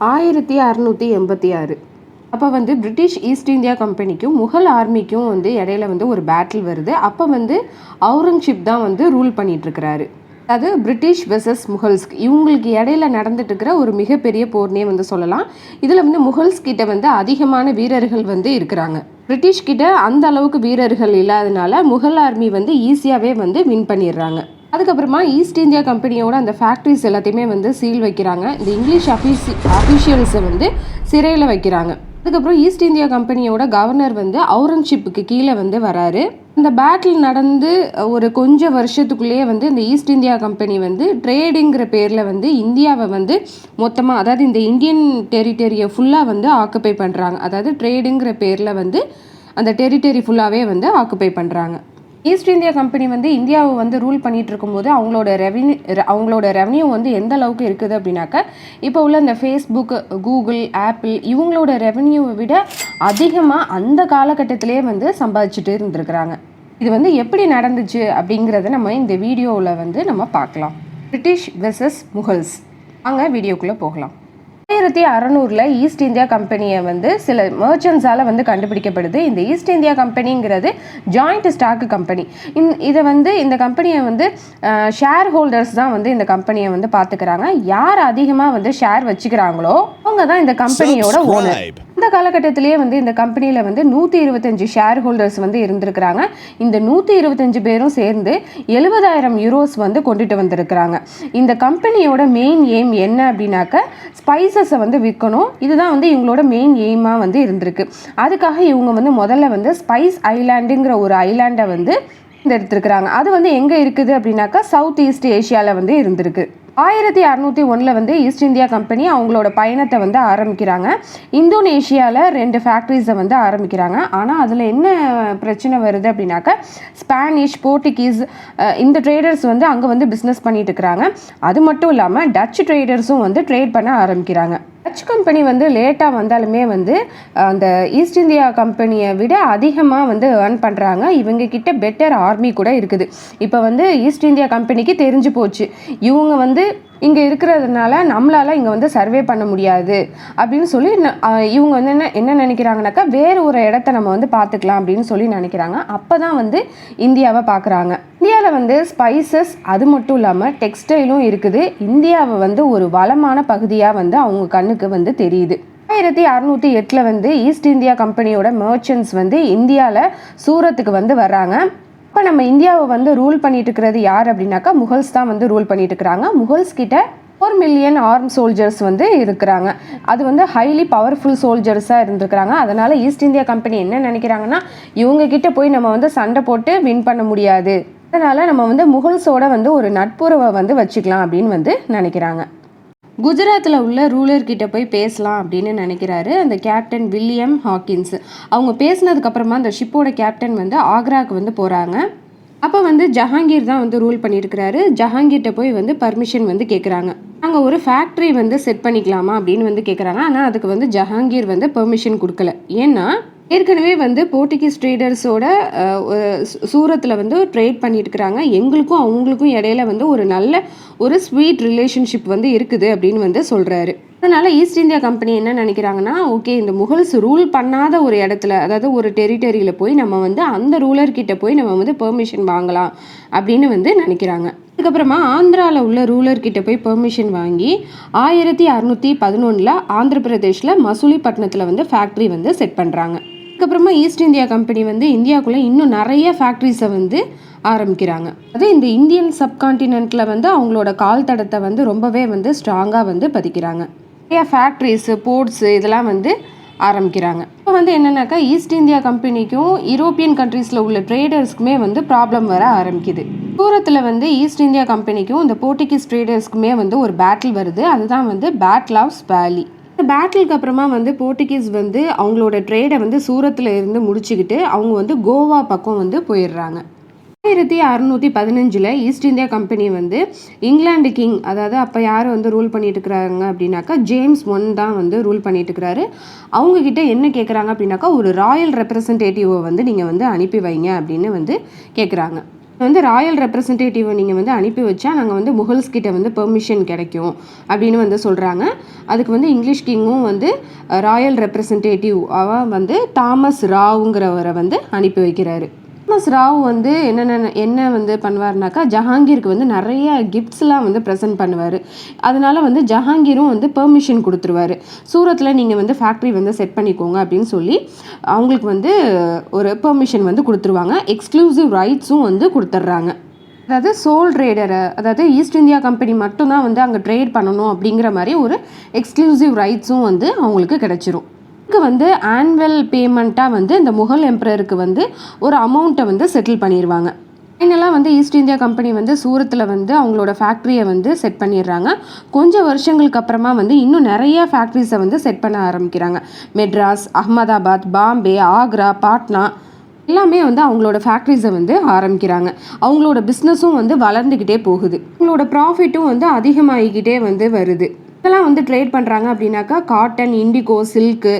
1686 அப்போ வந்து British east India கம்பெனிக்கும் Mughal ஆர்மிக்கும் வந்து இடையில வந்து ஒரு பேட்டில் வருது. அப்போ வந்து அவுரங்கசீப் தான் வந்து ரூல் பண்ணிகிட்ருக்கிறாரு. அது பிரிட்டிஷ் வெர்சஸ் முகல்ஸ் இவங்களுக்கு இடையில நடந்துட்டு இருக்கிற ஒரு மிகப்பெரிய போர்னே வந்து சொல்லலாம். இதில் வந்து முகல்ஸ் கிட்ட வந்து அதிகமான வீரர்கள் வந்து இருக்கிறாங்க. பிரிட்டிஷ் கிட்ட அந்த அளவுக்கு வீரர்கள் இல்லாதனால முகல் ஆர்மி வந்து ஈஸியாகவே வந்து வின் பண்ணிடுறாங்க. அதுக்கப்புறமா ஈஸ்ட் இந்தியா கம்பெனியோட அந்த ஃபேக்ட்ரிஸ் எல்லாத்தையுமே வந்து சீல் வைக்கிறாங்க. இந்த இங்கிலீஷ் அஃபீஷியல்ஸை வந்து சிறையில் வைக்கிறாங்க. அதுக்கப்புறம் ஈஸ்ட் இந்தியா கம்பெனியோட கவர்னர் வந்து அவுரங்கசீப்புக்கு கீழே வந்து வராரு. இந்த பேட்டில் நடந்து ஒரு கொஞ்சம் வருஷத்துக்குள்ளேயே வந்து இந்த ஈஸ்ட் இந்தியா கம்பெனி வந்து ட்ரேடுங்கிற பேரில் வந்து இந்தியாவை வந்து மொத்தமாக, அதாவது இந்த இந்தியன் டெரிட்டரியை ஃபுல்லாக வந்து ஆக்குப்பை பண்ணுறாங்க. அதாவது ட்ரேடுங்கிற பேரில் வந்து அந்த டெரிட்டரி ஃபுல்லாகவே வந்து ஆக்குப்பை பண்ணுறாங்க. ஈஸ்ட் இந்தியா கம்பெனி வந்து இந்தியாவை வந்து ரூல் பண்ணிகிட்டு இருக்கும்போது அவங்களோட ரெவன்யூ வந்து எந்த அளவுக்கு இருக்குது அப்படின்னாக்கா, இப்போ உள்ள இந்த ஃபேஸ்புக், கூகுள், ஆப்பிள் இவங்களோட ரெவன்யூவை விட அதிகமாக அந்த காலகட்டத்திலே வந்து சம்பாதிச்சுட்டு இருந்திருக்கிறாங்க. இது வந்து எப்படி நடந்துச்சு அப்படிங்கிறத நம்ம இந்த வீடியோவில் வந்து நம்ம பார்க்கலாம். British versus Mughals. வாங்க வீடியோக்குள்ளே போகலாம். 1600 ஈஸ்ட் இந்தியா கம்பெனியை வந்து சில மர்ச்சன்ட்ஸால் வந்து கண்டுபிடிக்கப்படுது. இந்த ஈஸ்ட் இந்தியா கம்பெனிங்கிறது ஜாயிண்ட் ஸ்டாக் கம்பெனி. இதை வந்து இந்த கம்பெனியை வந்து ஷேர் ஹோல்டர்ஸ் தான் வந்து இந்த கம்பெனியை வந்து பார்த்துக்கிறாங்க. யார் அதிகமாக வந்து ஷேர் வச்சுக்கிறாங்களோ அவங்க தான் இந்த கம்பெனியோட ஓனர். இந்த காலகட்டத்திலேயே வந்து இந்த கம்பெனியில் வந்து 125 ஷேர் ஹோல்டர்ஸ் வந்து இருந்திருக்கிறாங்க. இந்த 125 பேரும் சேர்ந்து 70,000 யூரோஸ் வந்து கொண்டுட்டு வந்திருக்கிறாங்க. இந்த கம்பெனியோட மெயின் எய்ம் என்ன அப்படின்னாக்க, ஸ்பைசஸை வந்து விற்கணும். இதுதான் வந்து இவங்களோட மெயின் எய்மாக வந்து இருந்திருக்கு. அதுக்காக இவங்க வந்து முதல்ல வந்து ஸ்பைஸ் ஐலாண்டுங்கிற ஒரு ஐலாண்டை வந்து எடுத்துருக்குறாங்க. அது வந்து எங்கே இருக்குது அப்படின்னாக்கா சவுத் ஈஸ்ட் ஏஷியாவில் வந்து இருந்திருக்கு. 1601 வந்து ஈஸ்ட் இந்தியா கம்பெனி அவங்களோட பயணத்தை வந்து ஆரம்பிக்கிறாங்க. இந்தோனேஷியாவில் 2 ஃபேக்ட்ரிஸை வந்து ஆரம்பிக்கிறாங்க. ஆனால் அதில் என்ன பிரச்சனை வருது அப்படின்னாக்கா, ஸ்பானிஷ், போர்ட்டுகீஸ் இந்த ட்ரேடர்ஸ் வந்து அங்கே வந்து பிஸ்னஸ் பண்ணிட்டு இருக்கிறாங்க. அது மட்டும் இல்லாமல் டச் ட்ரேடர்ஸும் வந்து ட்ரேட் பண்ண ஆரம்பிக்கிறாங்க. டச் கம்பெனி வந்து லேட்டாக வந்தாலுமே வந்து அந்த ஈஸ்ட் இந்தியா கம்பெனியை விட அதிகமாக வந்து ஏர்ன் பண்ணுறாங்க. இவங்க கிட்ட பெட்டர் ஆர்மி கூட இருக்குது. இப்போ வந்து ஈஸ்ட் இந்தியா கம்பெனிக்கு தெரிஞ்சு போச்சு, இவங்க வந்து இங்கே இருக்கிறதுனால நம்மளால் இங்கே வந்து சர்வே பண்ண முடியாது அப்படின்னு சொல்லி இவங்க வந்து என்ன நினைக்கிறாங்கனாக்கா, வேறு ஒரு இடத்த நம்ம வந்து பார்த்துக்கலாம் அப்படின்னு சொல்லி நினைக்கிறாங்க. அப்போ தான் வந்து இந்தியாவை பார்க்குறாங்க. இந்தியாவில் வந்து ஸ்பைசஸ் அது மட்டும் இல்லாமல் டெக்ஸ்டைலும் இருக்குது. இந்தியாவை வந்து ஒரு வளமான பகுதியாக வந்து அவங்க கண்ணுக்கு வந்து தெரியுது. 1608 வந்து ஈஸ்ட் இந்தியா கம்பெனியோட மர்ச்சன்ட்ஸ் வந்து இந்தியாவில் சூரத்துக்கு வந்து வர்றாங்க. இப்போ நம்ம இந்தியாவை வந்து ரூல் பண்ணிட்டு இருக்கிறது யார் அப்படின்னாக்கா, முகல்ஸ் தான் வந்து ரூல் பண்ணிட்டு இருக்கிறாங்க. முகல்ஸ் கிட்ட 4 மில்லியன் ஆர்ம் சோல்ஜர்ஸ் வந்து இருக்கிறாங்க. அது வந்து ஹைலி பவர்ஃபுல் சோல்ஜர்ஸாக இருந்திருக்கிறாங்க. அதனால் ஈஸ்ட் இந்தியா கம்பெனி என்ன நினைக்கிறாங்கன்னா, இவங்க கிட்ட போய் நம்ம வந்து சண்டை போட்டு வின் பண்ண முடியாது, அதனால் நம்ம வந்து முகல்ஸோட வந்து ஒரு நட்புறவை வந்து வச்சுக்கலாம் அப்படின்னு வந்து நினைக்கிறாங்க. குஜராத்தில் உள்ள ரூலர்கிட்ட போய் பேசலாம் அப்படின்னு நினைக்கிறாரு அந்த கேப்டன் வில்லியம் ஹாக்கின்ஸ். அவங்க பேசினதுக்கப்புறமா அந்த ஷிப்போட கேப்டன் வந்து ஆக்ராவுக்கு வந்து போகிறாங்க. அப்போ வந்து ஜஹாங்கீர் தான் வந்து ரூல் பண்ணியிருக்கிறாரு. ஜஹாங்கீர்கிட்ட போய் வந்து பர்மிஷன் வந்து கேட்குறாங்க. நாங்கள் ஒரு ஃபேக்ட்ரி வந்து செட் பண்ணிக்கலாமா அப்படின்னு வந்து கேட்குறாங்க. ஆனால் அதுக்கு வந்து ஜஹாங்கீர் வந்து பெர்மிஷன் கொடுக்கல. ஏன்னா ஏற்கனவே வந்து போர்ட்டுகீஸ் ட்ரேடர்ஸோட சூரத்தில் வந்து ட்ரேட் பண்ணிட்டு இருக்கிறாங்க. எங்களுக்கும் அவங்களுக்கும் இடையில வந்து ஒரு நல்ல ஒரு ஸ்வீட் ரிலேஷன்ஷிப் வந்து இருக்குது அப்படின்னு வந்து சொல்கிறாரு. அதனால் ஈஸ்ட் இந்தியா கம்பெனி என்ன நினைக்கிறாங்கன்னா, ஓகே இந்த முகல்ஸ் ரூல் பண்ணாத ஒரு இடத்துல, அதாவது ஒரு டெரிட்டரியில் போய் நம்ம வந்து அந்த ரூலர்கிட்ட போய் நம்ம வந்து பெர்மிஷன் வாங்கலாம் அப்படின்னு வந்து நினைக்கிறாங்க. அதுக்கப்புறமா ஆந்திராவில் உள்ள ரூலர்கிட்ட போய் பெர்மிஷன் வாங்கி 1611 ஆந்திர பிரதேஷில் மசூலிப்பட்டினத்தில் வந்து ஃபேக்ட்ரி வந்து செட் பண்ணுறாங்க. அதுக்கப்புறமா ஈஸ்ட் இந்தியா கம்பெனி வந்து இந்தியாவுக்குள்ளே இன்னும் நிறைய ஃபேக்ட்ரிஸை வந்து ஆரம்பிக்கிறாங்க. அது இந்த இந்தியன் சப்கான்டினென்ட்டில் வந்து அவங்களோட கால் தடத்தை வந்து ரொம்பவே வந்து ஸ்ட்ராங்காக வந்து பதிக்கிறாங்க. நிறைய ஃபேக்ட்ரிஸு, போர்ட்ஸு இதெல்லாம் வந்து ஆரம்பிக்கிறாங்க. இப்போ வந்து என்னன்னாக்கா, ஈஸ்ட் இந்தியா கம்பெனிக்கும் யூரோப்பியன் கண்ட்ரீஸில் உள்ள ட்ரேடர்ஸ்க்குமே வந்து ப்ராப்ளம் வர ஆரம்பிக்குது. சூரத்தில் வந்து ஈஸ்ட் இந்தியா கம்பெனிக்கும் இந்த போர்ட்டுகீஸ் ட்ரேடர்ஸ்க்குமே வந்து ஒரு பேட்டில் வருது. அதுதான் வந்து பேட்டில் ஆஃப் ஸ்பாலி. இந்த பேட்டிலுக்கு அப்புறமா வந்து போர்ட்டுகீஸ் வந்து அவங்களோட ட்ரேடை வந்து சூரத்தில் இருந்து முடிச்சுக்கிட்டு அவங்க வந்து கோவா பக்கம் வந்து போயிடுறாங்க. 1615 ஈஸ்ட் இந்தியா கம்பெனி வந்து இங்கிலாந்து கிங், அதாவது அப்போ யார் வந்து ரூல் பண்ணிட்டு இருக்கிறாங்க அப்படின்னாக்கா, ஜேம்ஸ் I தான் வந்து ரூல் பண்ணிட்டு இருக்கிறாரு. அவங்கக்கிட்ட என்ன கேட்குறாங்க அப்படின்னாக்கா, ஒரு ராயல் ரெப்ரசன்டேட்டிவை வந்து நீங்கள் வந்து அனுப்பி வைங்க அப்படின்னு வந்து கேட்குறாங்க. வந்து ராயல் ரெப்ரசன்டேட்டிவை நீங்கள் வந்து அனுப்பி வச்சா நாங்கள் வந்து முகல்ஸ் கிட்ட வந்து பெர்மிஷன் கிடைக்கும் அப்படின்னு வந்து சொல்கிறாங்க. அதுக்கு வந்து இங்கிலீஷ் கிங்கும் வந்து ராயல் ரெப்ரசன்டேட்டிவ் வந்து தாமஸ் ராவுங்கிறவரை வந்து அனுப்பி வைக்கிறாரு. தாமஸ் ராவ் வந்து என்ன வந்து பண்ணுவார்னாக்கா, ஜஹாங்கீருக்கு வந்து நிறைய கிஃப்ட்ஸ்லாம் வந்து ப்ரெசென்ட் பண்ணுவார். அதனால வந்து ஜஹாங்கீரும் வந்து பெர்மிஷன் கொடுத்துருவார். சூரத்தில் நீங்கள் வந்து ஃபேக்ட்ரி வந்து செட் பண்ணிக்கோங்க அப்படின்னு சொல்லி அவங்களுக்கு வந்து ஒரு பெர்மிஷன் வந்து கொடுத்துருவாங்க. எக்ஸ்க்ளூசிவ் ரைட்ஸும் வந்து கொடுத்துட்றாங்க. அதாவது சோல் ட்ரேடரை, அதாவது ஈஸ்ட் இந்தியா கம்பெனி மட்டும்தான் வந்து அங்கே ட்ரேட் பண்ணணும் அப்படிங்கிற மாதிரி ஒரு எக்ஸ்க்ளூசிவ் ரைட்ஸும் வந்து அவங்களுக்கு கிடச்சிரும். இதுக்கு வந்து ஆனுவல் பேமெண்ட்டாக வந்து இந்த முகல் எம்பரருக்கு வந்து ஒரு அமௌண்ட்டை வந்து செட்டில் பண்ணிடுவாங்க. ஃபைனலாக வந்து ஈஸ்ட் இந்தியா கம்பெனி வந்து சூரத்தில் வந்து அவங்களோட ஃபேக்ட்ரியை வந்து செட் பண்ணிடுறாங்க. கொஞ்சம் வருஷங்களுக்கு அப்புறமா வந்து இன்னும் நிறைய ஃபேக்ட்ரிஸை வந்து செட் பண்ண ஆரம்பிக்கிறாங்க. மெட்ராஸ், அகமதாபாத், பாம்பே, ஆக்ரா, பாட்னா எல்லாமே வந்து அவங்களோட ஃபேக்ட்ரிஸை வந்து ஆரம்பிக்கிறாங்க. அவங்களோட பிஸ்னஸும் வந்து வளர்ந்துக்கிட்டே போகுது. அவங்களோட ப்ராஃபிட்டும் வந்து அதிகமாகிக்கிட்டே வந்து வருது. இதெல்லாம் வந்து ட்ரேட் பண்ணுறாங்க அப்படின்னாக்கா காட்டன், இண்டிகோ, சில்க்கு,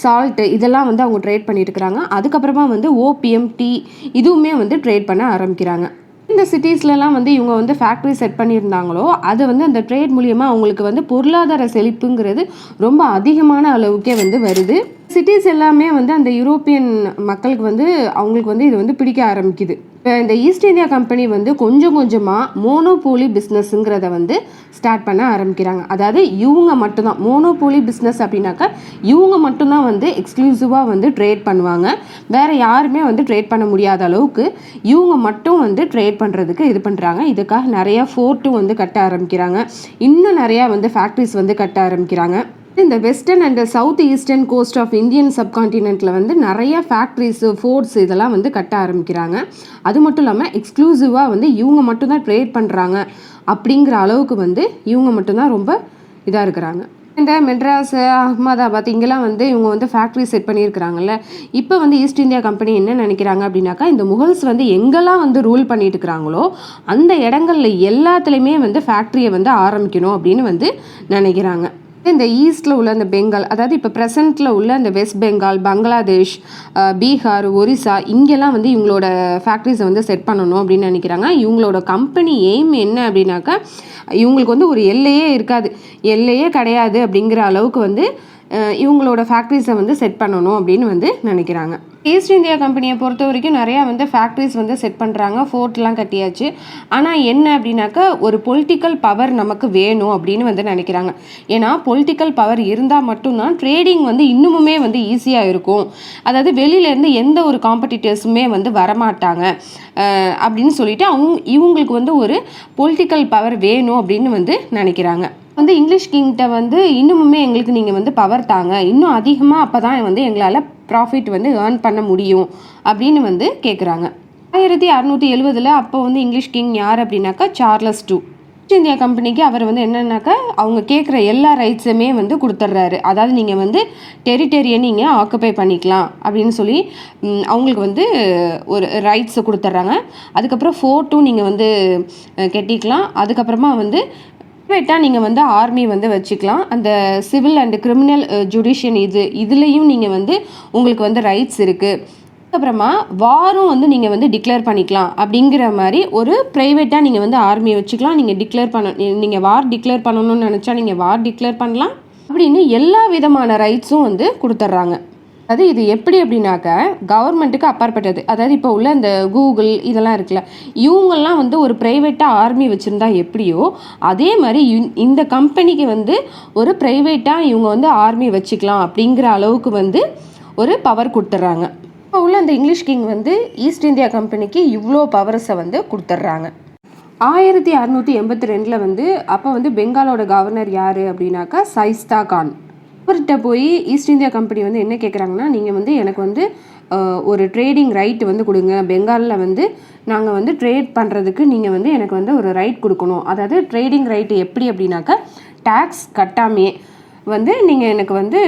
சால்ட்டு இதெல்லாம் வந்து அவங்க ட்ரேட் பண்ணிட்டு இருக்கிறாங்க. அதுக்கப்புறமா வந்து ஓபிஎம், டீ இதுவுமே வந்து ட்ரேட் பண்ண ஆரம்பிக்கிறாங்க. இந்த சிட்டிஸ்லலாம் வந்து இவங்க வந்து ஃபேக்ட்ரி செட் பண்ணியிருந்தாங்களோ அது வந்து அந்த ட்ரேட் மூலியமாக அவங்களுக்கு வந்து பொருளாதார செழிப்புங்கிறது ரொம்ப அதிகமான அளவுக்கே வந்து வருது. சிட்டிஸ் எல்லாமே வந்து அந்த யூரோப்பியன் மக்களுக்கு வந்து அவங்களுக்கு வந்து இது வந்து பிடிக்க ஆரம்பிக்குது. இப்போ இந்த ஈஸ்ட் இந்தியா கம்பெனி வந்து கொஞ்சம் கொஞ்சமாக மோனோபோலி பிஸ்னஸ்ங்கிறத வந்து ஸ்டார்ட் பண்ண ஆரம்பிக்கிறாங்க. அதாவது இவங்க மட்டும்தான் மோனோபோலி பிஸ்னஸ் அப்படின்னாக்கா இவங்க மட்டும்தான் வந்து எக்ஸ்க்ளூசிவாக வந்து ட்ரேட் பண்ணுவாங்க. வேறு யாருமே வந்து ட்ரேட் பண்ண முடியாத அளவுக்கு இவங்க மட்டும் வந்து ட்ரேட் பண்ணுறதுக்கு இது பண்ணுறாங்க. இதுக்காக நிறையா ஃபோர்ட்டும் வந்து கட்ட ஆரம்பிக்கிறாங்க. இன்னும் நிறையா வந்து ஃபேக்ட்ரிஸ் வந்து கட்ட ஆரம்பிக்கிறாங்க. இந்த western and south eastern coast of Indian சப்கான்டினென்ட்டில் வந்து நிறைய ஃபேக்ட்ரிஸு, ஃபோர்ட்ஸ் இதெல்லாம் வந்து கட்ட ஆரம்பிக்கிறாங்க. அது மட்டும் இல்லாமல் எக்ஸ்க்ளூசிவாக வந்து இவங்க மட்டும்தான் ட்ரேட் பண்ணுறாங்க அப்படிங்கிற அளவுக்கு வந்து இவங்க மட்டும்தான் ரொம்ப இதாக இருக்கிறாங்க. இந்த மெட்ராஸ், அகமதாபாத் இங்கெல்லாம் வந்து இவங்க வந்து ஃபேக்ட்ரி செட் பண்ணியிருக்கிறாங்கல்ல. இப்போ வந்து ஈஸ்ட் இந்தியா கம்பெனி என்ன நினைக்கிறாங்க அப்படின்னாக்கா, இந்த முகல்ஸ் வந்து எங்கெல்லாம் வந்து ரூல் பண்ணிட்டு இருக்கிறாங்களோ அந்த இடங்கள்ல எல்லாத்துலேயுமே வந்து ஃபேக்ட்ரியை வந்து ஆரம்பிக்கணும் அப்படின்னு வந்து நினைக்கிறாங்க. இந்த ஈஸ்டில் உள்ள இந்த பெங்கால், அதாவது இப்போ ப்ரெசண்ட்டில் உள்ள இந்த வெஸ்ட் பெங்கால், பங்களாதேஷ், பீகார், ஒரிசா இங்கெல்லாம் வந்து இவங்களோட ஃபேக்ட்ரிஸை வந்து செட் பண்ணணும் அப்படின்னு நினைக்கிறாங்க. இவங்களோட கம்பெனி எய்ம் என்ன அப்படின்னாக்கா, இவங்களுக்கு வந்து ஒரு எல்லையே கிடையாது அப்படிங்கிற அளவுக்கு வந்து இவங்களோட ஃபேக்ட்ரிஸை வந்து செட் பண்ணணும் அப்படின்னு வந்து நினைக்கிறாங்க. ஈஸ்ட் இந்தியா கம்பெனியை பொறுத்த வரைக்கும் நிறையா வந்து ஃபேக்ட்ரிஸ் வந்து செட் பண்ணுறாங்க, ஃபோர்ட்லாம் கட்டியாச்சு. ஆனால் என்ன அப்படின்னாக்கா ஒரு பொலிட்டிக்கல் பவர் நமக்கு வேணும் அப்படின்னு வந்து நினைக்கிறாங்க. ஏன்னா பொலிட்டிக்கல் பவர் இருந்தால் மட்டும்தான் ட்ரேடிங் வந்து இன்னுமுமே வந்து ஈஸியாக இருக்கும். அதாவது வெளியிலேருந்து எந்த ஒரு காம்படிட்டர்ஸுமே வந்து வரமாட்டாங்க அப்படின்னு சொல்லிட்டு இவங்களுக்கு வந்து ஒரு பொலிட்டிக்கல் பவர் வேணும் அப்படின்னு வந்து நினைக்கிறாங்க. வந்து இங்கிலீஷ் கிங்கிட்ட வந்து இன்னுமுமே எங்களுக்கு நீங்கள் வந்து பவர் தாங்க, இன்னும் அதிகமாக அப்போ தான் வந்து எங்களால் ப்ராஃபிட் வந்து ஏர்ன் பண்ண முடியும் அப்படின்னு வந்து கேட்குறாங்க. 1670 அப்போ வந்து இங்கிலீஷ் கிங் யார் அப்படின்னாக்கா சார்லஸ் II. ஈஸ்ட் இந்தியா கம்பெனிக்கு அவர் வந்து என்னன்னாக்கா அவங்க கேட்குற எல்லா ரைட்ஸுமே வந்து கொடுத்துட்றாரு. அதாவது நீங்கள் வந்து டெரிட்டரியை நீங்கள் ஆக்குப்பை பண்ணிக்கலாம் அப்படின்னு சொல்லி அவங்களுக்கு வந்து ஒரு ரைட்ஸை கொடுத்துட்றாங்க. அதுக்கப்புறம் ஃபோர்ட்டும் நீங்கள் வந்து கட்டிக்கலாம். அதுக்கப்புறமா வந்து ப்ரைவேட்டாக நீங்கள் வந்து ஆர்மி வந்து வச்சுக்கலாம். அந்த சிவில் அண்ட் கிரிமினல் ஜுடிஷியன் இதுலேயும் நீங்கள் வந்து உங்களுக்கு வந்து ரைட்ஸ் இருக்குது. அதுக்கப்புறமா வாரும் வந்து நீங்கள் வந்து டிக்ளேர் பண்ணிக்கலாம். அப்படிங்கிற மாதிரி ஒரு ப்ரைவேட்டாக நீங்கள் வந்து ஆர்மியை வச்சுக்கலாம். நீங்கள் வார் டிக்ளேர் பண்ணணும்னு நினச்சா நீங்கள் வார் டிக்ளேர் பண்ணலாம் அப்படின்னு எல்லா விதமான ரைட்ஸும் வந்து கொடுத்துட்றாங்க. அது இது எப்படி அப்படின்னாக்க கவர்மெண்ட்டுக்கு அப்பாற்பட்டது. அதாவது இப்போ உள்ள இந்த கூகுள் இதெல்லாம் இருக்குல்ல, இவங்கெல்லாம் வந்து ஒரு ப்ரைவேட்டாக ஆர்மி வச்சுருந்தா எப்படியோ அதே மாதிரி இந்த கம்பெனிக்கு வந்து ஒரு ப்ரைவேட்டாக இவங்க வந்து ஆர்மி வச்சுக்கலாம் அப்படிங்கிற அளவுக்கு வந்து ஒரு பவர் கொடுத்துட்றாங்க. இப்போ உள்ள அந்த இங்கிலீஷ் கிங் வந்து ஈஸ்ட் இந்தியா கம்பெனிக்கு இவ்வளோ பவர்ஸை வந்து கொடுத்துட்றாங்க. 1682 வந்து அப்போ வந்து பெங்காலோட கவர்னர் யார் அப்படின்னாக்கா சைஸ்தா கான். அவர்கிட்ட போய் ஈஸ்ட் இந்தியா கம்பெனி வந்து என்ன கேட்குறாங்கன்னா, நீங்கள் வந்து எனக்கு வந்து ஒரு ட்ரேடிங் ரைட் வந்து கொடுங்க. பெங்காலில் வந்து நாங்கள் வந்து ட்ரேட் பண்ணுறதுக்கு நீங்கள் வந்து எனக்கு வந்து ஒரு ரைட் கொடுக்கணும். அதாவது ட்ரேடிங் ரைட்டு எப்படி அப்படின்னாக்கா டேக்ஸ் கட்டாமையே வந்து நீங்கள் எனக்கு வந்து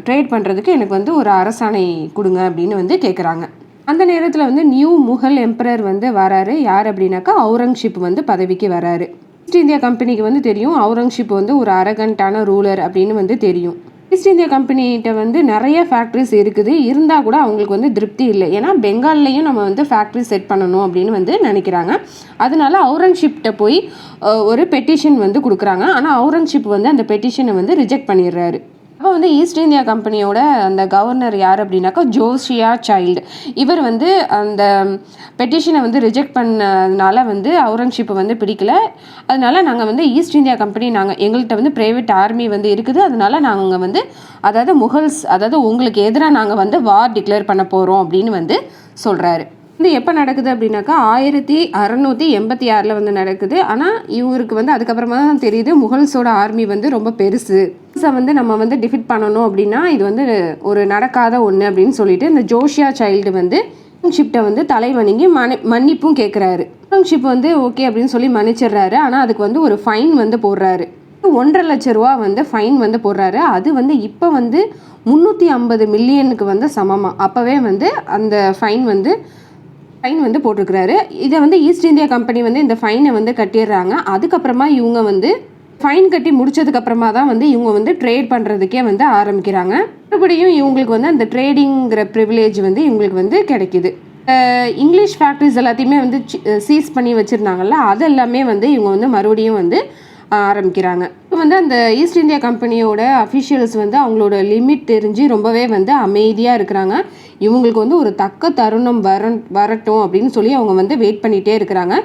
ட்ரேட் பண்ணுறதுக்கு எனக்கு வந்து ஒரு அரசாணை கொடுங்க அப்படின்னு வந்து கேட்குறாங்க. அந்த நேரத்தில் வந்து நியூ முகல் எம்பரர் வந்து வராரு. யார் அப்படின்னாக்கா அவுரங்கசீப் வந்து பதவிக்கு வராரு. ஈஸ்ட் இந்தியா கம்பெனிக்கு வந்து தெரியும் அவுரங்கசீப் வந்து ஒரு அரகண்டான ரூலர் அப்படின்னு வந்து தெரியும். ஈஸ்ட் இந்தியா கம்பெனிகிட்ட வந்து நிறைய ஃபேக்ட்ரிஸ் இருக்குது, இருந்தால் கூட அவங்களுக்கு வந்து திருப்தி இல்லை. ஏன்னா பெங்கால்லையும் நம்ம வந்து ஃபேக்ட்ரி செட் பண்ணணும் அப்படின்னு வந்து நினைக்கிறாங்க. அதனால அவுரங்கசீப்கிட்ட போய் ஒரு பெட்டிஷன் வந்து கொடுக்குறாங்க. ஆனால் அவுரங்கசீப் வந்து அந்த பெட்டிஷனை வந்து ரிஜெக்ட் பண்ணிடுறாரு. அப்போ வந்து ஈஸ்ட் இந்தியா கம்பெனியோட அந்த கவர்னர் யார் அப்படின்னாக்கா ஜோஷியா சைல்டு. இவர் வந்து அந்த பெட்டிஷனை வந்து ரிஜெக்ட் பண்ணதுனால வந்து அவுரங்கசீப்பை வந்து பிடிக்கல. அதனால நாங்கள் வந்து ஈஸ்ட் இந்தியா கம்பெனி எங்கள்கிட்ட வந்து ப்ரைவேட் ஆர்மி வந்து இருக்குது, அதனால நாங்கள் வந்து அதாவது முகல்ஸ் அதாவது உங்களுக்கு எதிராக நாங்கள் வந்து வார் டிக்ளேர் பண்ண போகிறோம் அப்படின்னு வந்து சொல்கிறாரு. இது எப்போ நடக்குது அப்படின்னாக்கா 1686 வந்து நடக்குது. ஆனால் இவருக்கு வந்து அதுக்கப்புறமா தான் தெரியுது முகல்ஸோட ஆர்மி வந்து ரொம்ப பெருசு, வந்து நம்ம வந்து டிஃபிட் பண்ணணும் அப்படின்னா இது வந்து ஒரு நடக்காத ஒன்று அப்படின்னு சொல்லிட்டு இந்த ஜோஷியா சைல்டு வந்து அவுரங்கசீப்கிட்ட வந்து தலை வணங்கி மன்னிப்பும் கேட்குறாரு. அவுரங்கசீப் வந்து ஓகே அப்படின்னு சொல்லி மன்னிச்சிடுறாரு. ஆனால் அதுக்கு வந்து ஒரு ஃபைன் வந்து போடுறாரு. 1.5 லட்ச ரூபா வந்து ஃபைன் வந்து போடுறாரு. அது வந்து இப்போ வந்து 350 மில்லியனுக்கு வந்து சமமாக அப்போவே வந்து அந்த ஃபைன் வந்து போட்டிருக்கிறாரு. இதை வந்து ஈஸ்ட் இந்தியா கம்பெனி வந்து இந்த ஃபைனை வந்து கட்டிடுறாங்க. அதுக்கப்புறமா இவங்க வந்து ஃபைன் கட்டி முடிச்சதுக்கப்புறமா தான் வந்து இவங்க வந்து ட்ரேட் பண்ணுறதுக்கே வந்து ஆரம்பிக்கிறாங்க. மறுபடியும் இவங்களுக்கு வந்து அந்த ட்ரேடிங்கிற ப்ரிவிலேஜ் வந்து இவங்களுக்கு வந்து கிடைக்கிது. இங்கிலீஷ் ஃபேக்ட்ரிஸ் எல்லாத்தையுமே வந்து சீஸ் பண்ணி வச்சுருந்தாங்கல்ல, அது எல்லாமே வந்து இவங்க வந்து மறுபடியும் வந்து ஆரம்பிக்கிறாங்க. இப்போ வந்து அந்த ஈஸ்ட் இந்தியா கம்பெனியோட அஃபிஷியல்ஸ் வந்து அவங்களோட லிமிட் தெரிஞ்சு ரொம்பவே வந்து அமைதியாக இருக்கிறாங்க. இவங்களுக்கு வந்து ஒரு தக்க தருணம் வரட்டும் அப்படின்னு சொல்லி அவங்க வந்து வெயிட் பண்ணிகிட்டே இருக்கிறாங்க.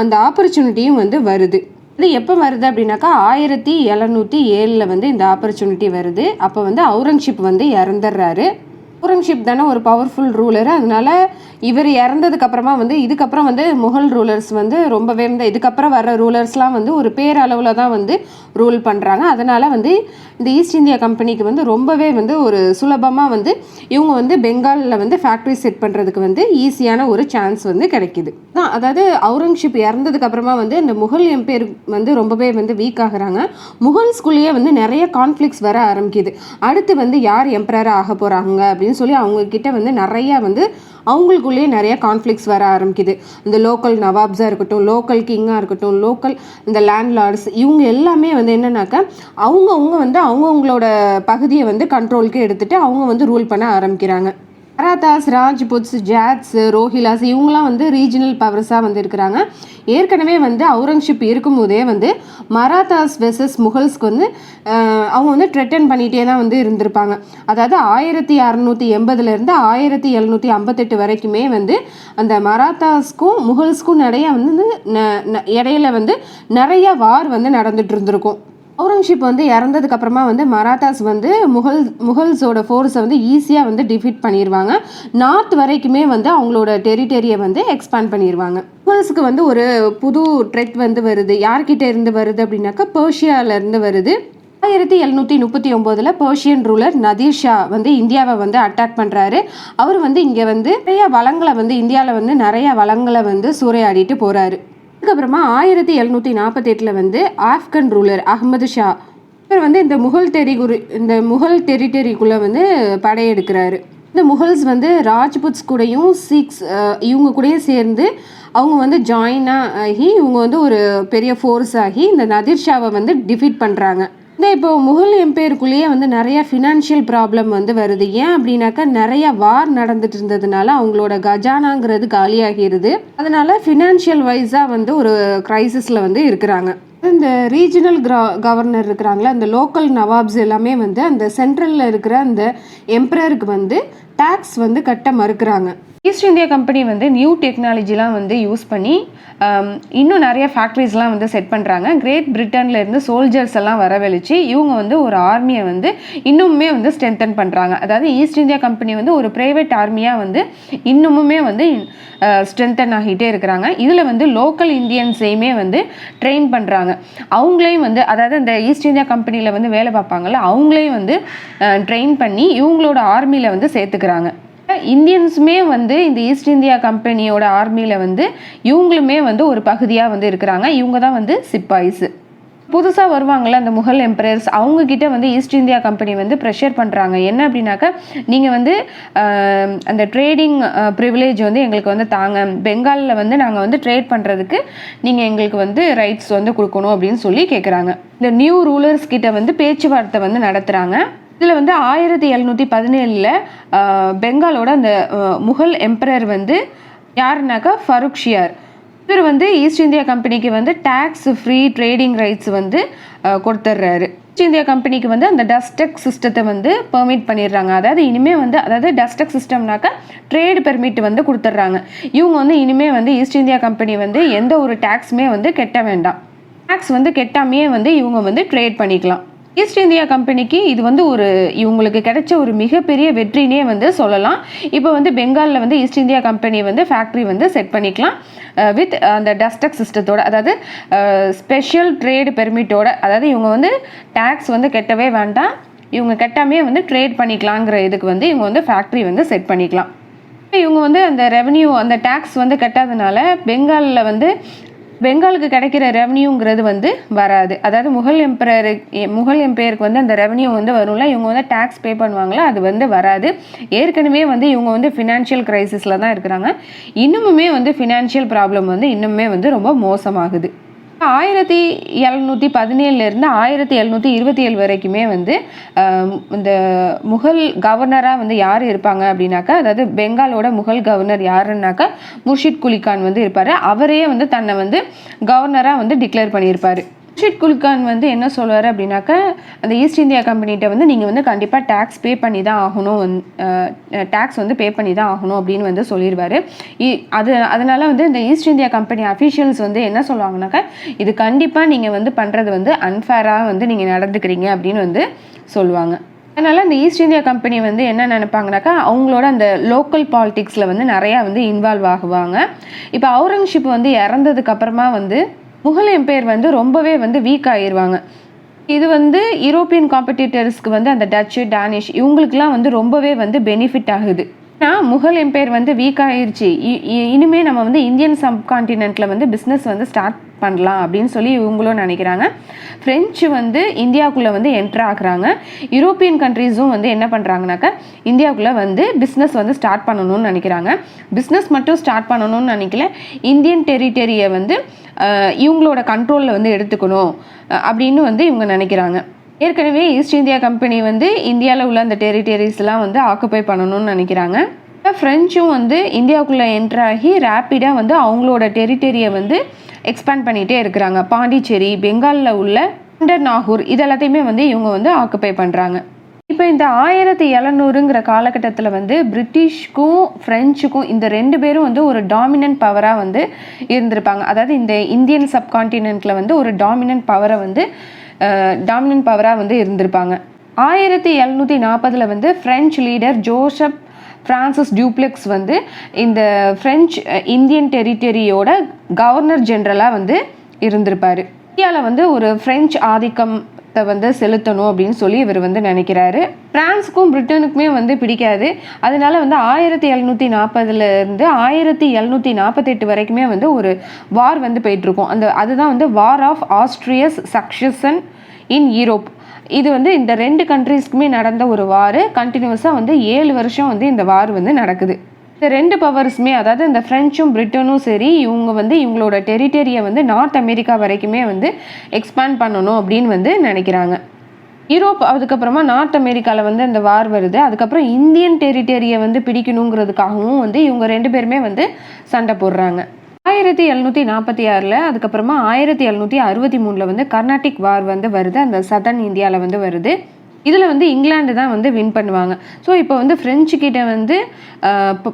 அந்த ஆப்பர்ச்சுனிட்டியும் வந்து வருது. இது எப்போ வருது அப்படின்னாக்கா 1707 வந்து இந்த ஆப்பர்ச்சுனிட்டி வருது. அப்போ வந்து அவுரங்கசீப் வந்து இறந்துடுறாரு. அவுரங்கசீப் தானே ஒரு பவர்ஃபுல் ரூலர். அதனால இவர் இறந்ததுக்கு அப்புறமா வந்து இதுக்கப்புறம் வந்து முகல் ரூலர்ஸ் வந்து ரொம்பவே வந்து இதுக்கப்புறம் வர்ற ரூலர்ஸ்லாம் வந்து ஒரு பேரளவில் தான் வந்து ரூல் பண்ணுறாங்க. அதனால் வந்து இந்த ஈஸ்ட் இந்தியா கம்பெனிக்கு வந்து ரொம்பவே வந்து ஒரு சுலபமாக வந்து இவங்க வந்து பெங்காலில் வந்து ஃபேக்ட்ரி செட் பண்ணுறதுக்கு வந்து ஈஸியான ஒரு சான்ஸ் வந்து கிடைக்கிது. அதாவது அவுரங்கசீப் இறந்ததுக்கு அப்புறமா வந்து இந்த முகல் எம்பையர் வந்து ரொம்பவே வந்து வீக் ஆகுறாங்க. முகல்ஸ்குள்ளேயே வந்து நிறைய கான்ஃப்ளிக்ஸ் வர ஆரம்பிக்குது. அடுத்து வந்து யார் எம்பரராக ஆக போகிறாங்க அப்படின்னு சொல்லி அவங்கக்கிட்ட வந்து நிறையா வந்து அவங்களுக்குள்ளேயே நிறைய கான்ஃப்ளிக்ஸ் வர ஆரம்பிக்குது. இந்த லோக்கல் நவாப்ஸாக இருக்கட்டும், லோக்கல் கிங்காக இருக்கட்டும், லோக்கல் இந்த லேண்ட்லார்ட்ஸ் இவங்க எல்லாமே வந்து என்னன்னாக்கா அவங்கவுங்க வந்து அவங்கவுங்களோட பகுதியை வந்து கண்ட்ரோலுக்கு எடுத்துகிட்டு அவங்க வந்து ரூல் பண்ண ஆரம்பிக்கிறாங்க. மராத்தாஸ், ராஜ்புட்ஸ், ஜாட்ஸ், ரோஹிலாஸ் இவங்களாம் வந்து ரீஜனல் பவர்ஸாக வந்து இருக்கிறாங்க. ஏற்கனவே வந்து அவுரங்கசீப் இருக்கும்போதே வந்து மராத்தாஸ் வெர்சஸ் முகல்ஸ்க்கு வந்து அவங்க வந்து த்ரெட்டன் பண்ணிகிட்டே தான் வந்து இருந்திருப்பாங்க. அதாவது 1680 1758 வரைக்குமே வந்து அந்த மராத்தாஸ்க்கும் முகல்ஸ்க்கும் இடையில வந்து நிறைய வார் வந்து நடந்துட்டு இருந்திருக்கும். அவுரங்கசீப் வந்து இறந்ததுக்கு அப்புறமா வந்து மராத்தாஸ் வந்து முகல்ஸோட ஃபோர்ஸை வந்து ஈஸியாக வந்து டிஃபீட் பண்ணிடுவாங்க. நார்த் வரைக்குமே வந்து அவங்களோட டெரிட்டரியை வந்து எக்ஸ்பேண்ட் பண்ணிடுவாங்க. முகல்ஸுக்கு வந்து ஒரு புது த்ரெட் வந்து வருது. யார்கிட்ட இருந்து வருது அப்படின்னாக்கா பெர்ஷியாவிலேருந்து வருது. 1739 பெர்ஷியன் ரூலர் நதீர் ஷா வந்து இந்தியாவை வந்து அட்டாக் பண்ணுறாரு. அவர் வந்து இங்கே வந்து நிறைய வளங்களை வந்து இந்தியாவில் வந்து நிறைய வளங்களை வந்து சூறையாடிட்டு போகிறாரு. அதுக்கப்புறமா 1748 வந்து ஆப்கன் ரூலர் அஹ்மது ஷா இவர் வந்து இந்த முகல் டெரிட்டரிக்குள்ளே வந்து படையெடுக்கிறாரு. இந்த முகல்ஸ் வந்து ராஜ்புட்ஸ் கூடயும் சீக்ஸ் இவங்க கூடயும் சேர்ந்து அவங்க வந்து ஜாயினாக ஆகி இவங்க வந்து ஒரு பெரிய ஃபோர்ஸ் ஆகி இந்த நதீர் ஷாவை வந்து டிஃபீட் பண்ணுறாங்க. இப்போ முகல் எம்பையருக்குள்ளேயே வந்து நிறைய ஃபினான்ஷியல் ப்ராப்ளம் வந்து வருது. ஏன் அப்படின்னாக்கா நிறைய வார் நடந்துட்டு இருந்ததுனால அவங்களோட கஜானாங்கிறது காலியாகிறது. அதனால ஃபினான்ஷியல் வைஸாக வந்து ஒரு கிரைசிஸில் வந்து இருக்கிறாங்க. இந்த ரீஜனல் கவர்னர் இருக்கிறாங்களா, அந்த லோக்கல் நவாப்ஸ் எல்லாமே வந்து அந்த சென்ட்ரலில் இருக்கிற அந்த எம்பரருக்கு வந்து டேக்ஸ் வந்து கட்ட மறுக்கிறாங்க. ஈஸ்ட் இந்தியா கம்பெனி வந்து நியூ டெக்னாலஜிலாம் வந்து யூஸ் பண்ணி இன்னும் நிறைய ஃபேக்ட்ரிஸ்லாம் வந்து செட் பண்ணுறாங்க. கிரேட் பிரிட்டன்லேருந்து சோல்ஜர்ஸ் எல்லாம் வரவழைச்சு இவங்க வந்து ஒரு ஆர்மியை வந்து இன்னுமே வந்து ஸ்ட்ரென்தன் பண்ணுறாங்க. அதாவது ஈஸ்ட் இந்தியா கம்பெனி வந்து ஒரு ப்ரைவேட் ஆர்மியாக வந்து இன்னுமுமே வந்து ஸ்ட்ரென்தன் ஆகிட்டே இருக்கிறாங்க. இதில் வந்து லோக்கல் இந்தியன்ஸையுமே வந்து ட்ரெயின் பண்ணுறாங்க. அவங்களையும் வந்து அதாவது இந்த ஈஸ்ட் இந்தியா கம்பெனியில் வந்து வேலை பார்ப்பாங்கள்ல அவங்களையும் வந்து ட்ரெயின் பண்ணி இவங்களோட ஆர்மியில் வந்து சேர்த்துக்கிறாங்க. இந்தியன்ஸுமே வந்து இந்த ஈஸ்ட் இந்தியா கம்பெனியோட ஆர்மியில் வந்து இவங்களுமே வந்து ஒரு பகுதியாக வந்து இருக்கிறாங்க. இவங்க தான் வந்து சிப்பாய்ஸ். புதுசாக வருவாங்கள்ல அந்த முகல் எம்பரர்ஸ் அவங்கக்கிட்ட வந்து ஈஸ்ட் இந்தியா கம்பெனி வந்து ப்ரெஷர் பண்ணுறாங்க. என்ன அப்படின்னாக்கா நீங்கள் வந்து அந்த ட்ரேடிங் ப்ரிவிலேஜ் வந்து எங்களுக்கு வந்து தாங்க, பெங்காலில் வந்து நாங்கள் வந்து ட்ரேட் பண்ணுறதுக்கு நீங்கள் எங்களுக்கு வந்து ரைட்ஸ் வந்து கொடுக்கணும் அப்படின்னு சொல்லி கேட்குறாங்க. இந்த நியூ ரூலர்ஸ் கிட்ட வந்து பேச்சுவார்த்தை வந்து நடத்துகிறாங்க. இதில் வந்து 1717 பெங்காலோட அந்த முகல் எம்பரர் வந்து யாருனாக்கா ஃபருக்ஷியார். இவர் வந்து ஈஸ்ட் இந்தியா கம்பெனிக்கு வந்து டேக்ஸ் ஃப்ரீ ட்ரேடிங் ரைட்ஸ் வந்து கொடுத்துட்றாரு. ஈஸ்ட் இந்தியா கம்பெனிக்கு வந்து அந்த டஸ்டெக் சிஸ்டத்தை வந்து பெர்மிட் பண்ணிடுறாங்க. அதாவது இனிமேல் வந்து அதாவது டஸ்டெக் சிஸ்டம்னாக்கா ட்ரேடு பெர்மிட் வந்து கொடுத்துட்றாங்க. இவங்க வந்து இனிமேல் வந்து ஈஸ்ட் இந்தியா கம்பெனி வந்து எந்த ஒரு டேக்ஸுமே வந்து கெட்ட வேண்டாம். டேக்ஸ் வந்து கெட்டாமையே வந்து இவங்க வந்து ட்ரேட் பண்ணிக்கலாம். ஈஸ்ட் இந்தியா கம்பெனிக்கு இது வந்து இவங்களுக்கு கிடைச்ச ஒரு மிகப்பெரிய வெற்றினே வந்து சொல்லலாம். இப்போ வந்து பெங்காலில் வந்து ஈஸ்ட் இந்தியா கம்பெனி வந்து ஃபேக்ட்ரி வந்து செட் பண்ணிக்கலாம் வித் அந்த டஸ்டெக் சிஸ்டத்தோட, அதாவது ஸ்பெஷல் ட்ரேடு பெர்மிட்டோட. அதாவது இவங்க வந்து டேக்ஸ் வந்து கெட்டவே வேண்டாம், இவங்க கெட்டாமே வந்து ட்ரேட் பண்ணிக்கலாங்கிற இதுக்கு வந்து இவங்க வந்து ஃபேக்ட்ரி வந்து செட் பண்ணிக்கலாம். இவங்க வந்து அந்த ரெவன்யூ அந்த டேக்ஸ் வந்து கட்டாதனால பெங்காலுக்கு கிடைக்கிற ரெவன்யூங்கிறது வந்து வராது. அதாவது முகல் எம்பையருக்கு வந்து அந்த ரெவன்யூ வந்து வரும்ல, இவங்க வந்து டேக்ஸ் பே பண்ணுவாங்களா, அது வந்து வராது. ஏற்கனவே வந்து இவங்க வந்து ஃபினான்ஷியல் கிரைசிஸில் தான் இருக்கிறாங்க. இன்னுமுமே வந்து ஃபினான்ஷியல் ப்ராப்ளம் வந்து இன்னுமே வந்து ரொம்ப மோசமாகுது. 1717 1727 வரைக்குமே வந்து இந்த முகல் கவர்னராக வந்து யார் இருப்பாங்க அப்படின்னாக்கா, அதாவது பெங்காலோட முகல் கவர்னர் யாருன்னாக்கா முர்ஷித் குலிகான் வந்து இருப்பார். அவரே வந்து தன்னை வந்து கவர்னராக வந்து டிக்ளேர் பண்ணியிருப்பார். முர்ஷித் குலிகான் வந்து என்ன சொல்லுவார் அப்படின்னாக்கா, அந்த ஈஸ்ட் இந்தியா கம்பெனிகிட்ட வந்து நீங்கள் வந்து கண்டிப்பாக டேக்ஸ் பே பண்ணி தான் ஆகணும், டேக்ஸ் வந்து பே பண்ணி தான் ஆகணும் அப்படின்னு வந்து சொல்லிடுவார். அதனால வந்து இந்த ஈஸ்ட் இந்தியா கம்பெனி அஃபீஷியல்ஸ் வந்து என்ன சொல்லுவாங்கனாக்கா, இது கண்டிப்பாக நீங்கள் வந்து பண்ணுறது வந்து அன்ஃபேராக வந்து நீங்கள் நடந்துக்கிறீங்க அப்படின்னு வந்து சொல்லுவாங்க. அதனால் அந்த ஈஸ்ட் இந்தியா கம்பெனி வந்து என்ன நினைப்பாங்கனாக்கா, அவங்களோட அந்த லோக்கல் பாலிட்டிக்ஸில் வந்து நிறையா வந்து இன்வால்வ் ஆகுவாங்க. இப்போ அவுரங்கசீப் வந்து இறந்ததுக்கு அப்புறமா வந்து முகல் எம்பையர் வந்து ரொம்பவே வந்து வீக் ஆகிடுவாங்க. இது வந்து யூரோப்பியன் காம்படிட்டர்ஸ்க்கு வந்து அந்த டச்சு டானிஷ் இவங்களுக்குலாம் வந்து ரொம்பவே வந்து பெனிஃபிட் ஆகுது. ஆனால் முகல் எம்பையர் வந்து வீக் ஆகிடுச்சு, இனிமேல் நம்ம வந்து இந்தியன் சப்கான்டினென்ட்டில் வந்து பிஸ்னஸ் வந்து ஸ்டார்ட் பண்ணலாம் அப்படின்னு சொல்லி இவங்களும் நினைக்கிறாங்க. ஃப்ரெஞ்சு வந்து இந்தியாவுக்குள்ளே வந்து என்ட்ரு ஆகுறாங்க. யூரோப்பியன் கண்ட்ரீஸும் வந்து என்ன பண்ணுறாங்கனாக்கா, இந்தியாவுக்குள்ளே வந்து பிஸ்னஸ் வந்து ஸ்டார்ட் பண்ணணும்னு நினைக்கிறாங்க. பிஸ்னஸ் மட்டும் ஸ்டார்ட் பண்ணணும்னு நினைக்கல, இந்தியன் டெரிட்டரியை வந்து இவங்களோட கண்ட்ரோலில் வந்து எடுத்துக்கணும் அப்படின்னு வந்து இவங்க நினைக்கிறாங்க. ஏற்கனவே ஈஸ்ட் இந்தியா கம்பெனி வந்து இந்தியாவில் உள்ள அந்த டெரிட்டரிஸ்லாம் வந்து ஆக்குப்பை பண்ணணும்னு நினைக்கிறாங்க. ஃப்ரெஞ்சும் வந்து இந்தியாவுக்குள்ளே என்ட்ராகி ரேப்பிடாக வந்து அவங்களோட டெரிட்டரியை வந்து எக்ஸ்பேண்ட் பண்ணிகிட்டே இருக்கிறாங்க. பாண்டிச்சேரி, பெங்காலில் உள்ள நாகூர் இதெல்லாத்தையுமே வந்து இவங்க வந்து ஆக்குப்பை பண்ணுறாங்க. இப்போ இந்த 1700ங்கிற காலகட்டத்தில் வந்து பிரிட்டிஷ்க்கும் ஃப்ரெஞ்சுக்கும் இந்த ரெண்டு பேரும் வந்து ஒரு டாமினன்ட் பவராக வந்து இருந்திருப்பாங்க. அதாவது இந்த இந்தியன் சப்கான்டினென்ட்டில் வந்து ஒரு டாமினன்ட் பவராக வந்து இருந்திருப்பாங்க. 1740 வந்து French leader Joseph Francis Dupleix வந்து இந்த ஃப்ரெஞ்சு இந்தியன் டெரிட்டரியோட கவர்னர் ஜெனரலாக வந்து இருந்திருப்பார். இந்தியாவில் வந்து ஒரு ஃப்ரெஞ்சு ஆதிக்கத்தை வந்து செலுத்தணும் அப்படின்னு சொல்லி இவர் வந்து நினைக்கிறாரு. பிரான்ஸுக்கும் பிரிட்டனுக்குமே வந்து பிடிக்காது. அதனால வந்து 1740 1748 வரைக்குமே வந்து ஒரு வார் வந்து போயிட்டுருக்கும். அதுதான் வந்து war of Austria's succession in Europe. இது வந்து இந்த ரெண்டு கண்ட்ரீஸ்க்குமே நடந்த ஒரு வார். கண்டினியூஸாக வந்து 7 வருஷம் வந்து இந்த வார் வந்து நடக்குது. இந்த ரெண்டு பவர்ஸுமே, அதாவது இந்த ஃப்ரெஞ்சும் பிரிட்டனும் சரி, இவங்க வந்து இவங்களோட டெரிட்டரியை வந்து நார்த் அமெரிக்கா வரைக்குமே வந்து எக்ஸ்பேண்ட் பண்ணணும் அப்படின்னு வந்து நினைக்கிறாங்க. யூரோப் அதுக்கப்புறமா நார்த் அமெரிக்காவில் வந்து அந்த வார் வருது. அதுக்கப்புறம் இந்தியன் டெரிட்டரியை வந்து பிடிக்கணுங்கிறதுக்காகவும் வந்து இவங்க ரெண்டு பேருமே வந்து சண்டை போடுறாங்க. 1746 அதுக்கப்புறமா 1763 வந்து கர்நாடிக் வார் வந்து வருது. அந்த சதர்ன் இந்தியாவில் வந்து வருது. இதில் வந்து இங்கிலாந்து தான் வந்து வின் பண்ணுவாங்க. ஸோ இப்போ வந்து ஃப்ரெஞ்சு கிட்ட வந்து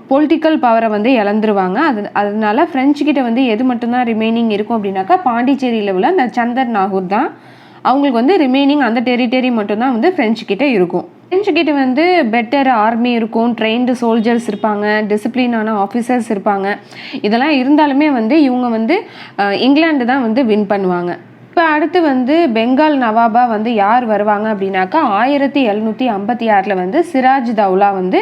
பொலிட்டிக்கல் பவரை வந்து இழந்துருவாங்க. அதனால ஃப்ரெஞ்சு கிட்ட வந்து எது மட்டும்தான் ரிமைனிங் இருக்கும் அப்படின்னாக்கா, பாண்டிச்சேரியில் உள்ள அந்த சந்தர் நாகூர் தான் அவங்களுக்கு வந்து ரிமைனிங். அந்த டெரிட்டரி மட்டும்தான் வந்து ஃப்ரெஞ்சு கிட்ட இருக்கும். ஃப்ரெஞ்சு கிட்ட வந்து பெட்டர் ஆர்மி இருக்கும், ட்ரெயின்டு சோல்ஜர்ஸ் இருப்பாங்க, டிசிப்ளினான ஆஃபீஸர்ஸ் இருப்பாங்க. இதெல்லாம் இருந்தாலுமே வந்து இவங்க வந்து இங்கிலாந்து தான் வந்து வின் பண்ணுவாங்க. இப்போ அடுத்து வந்து பெங்கால் நவாபா வந்து யார் வருவாங்க அப்படின்னாக்கா, 1756 வந்து சிராஜ் தௌலா வந்து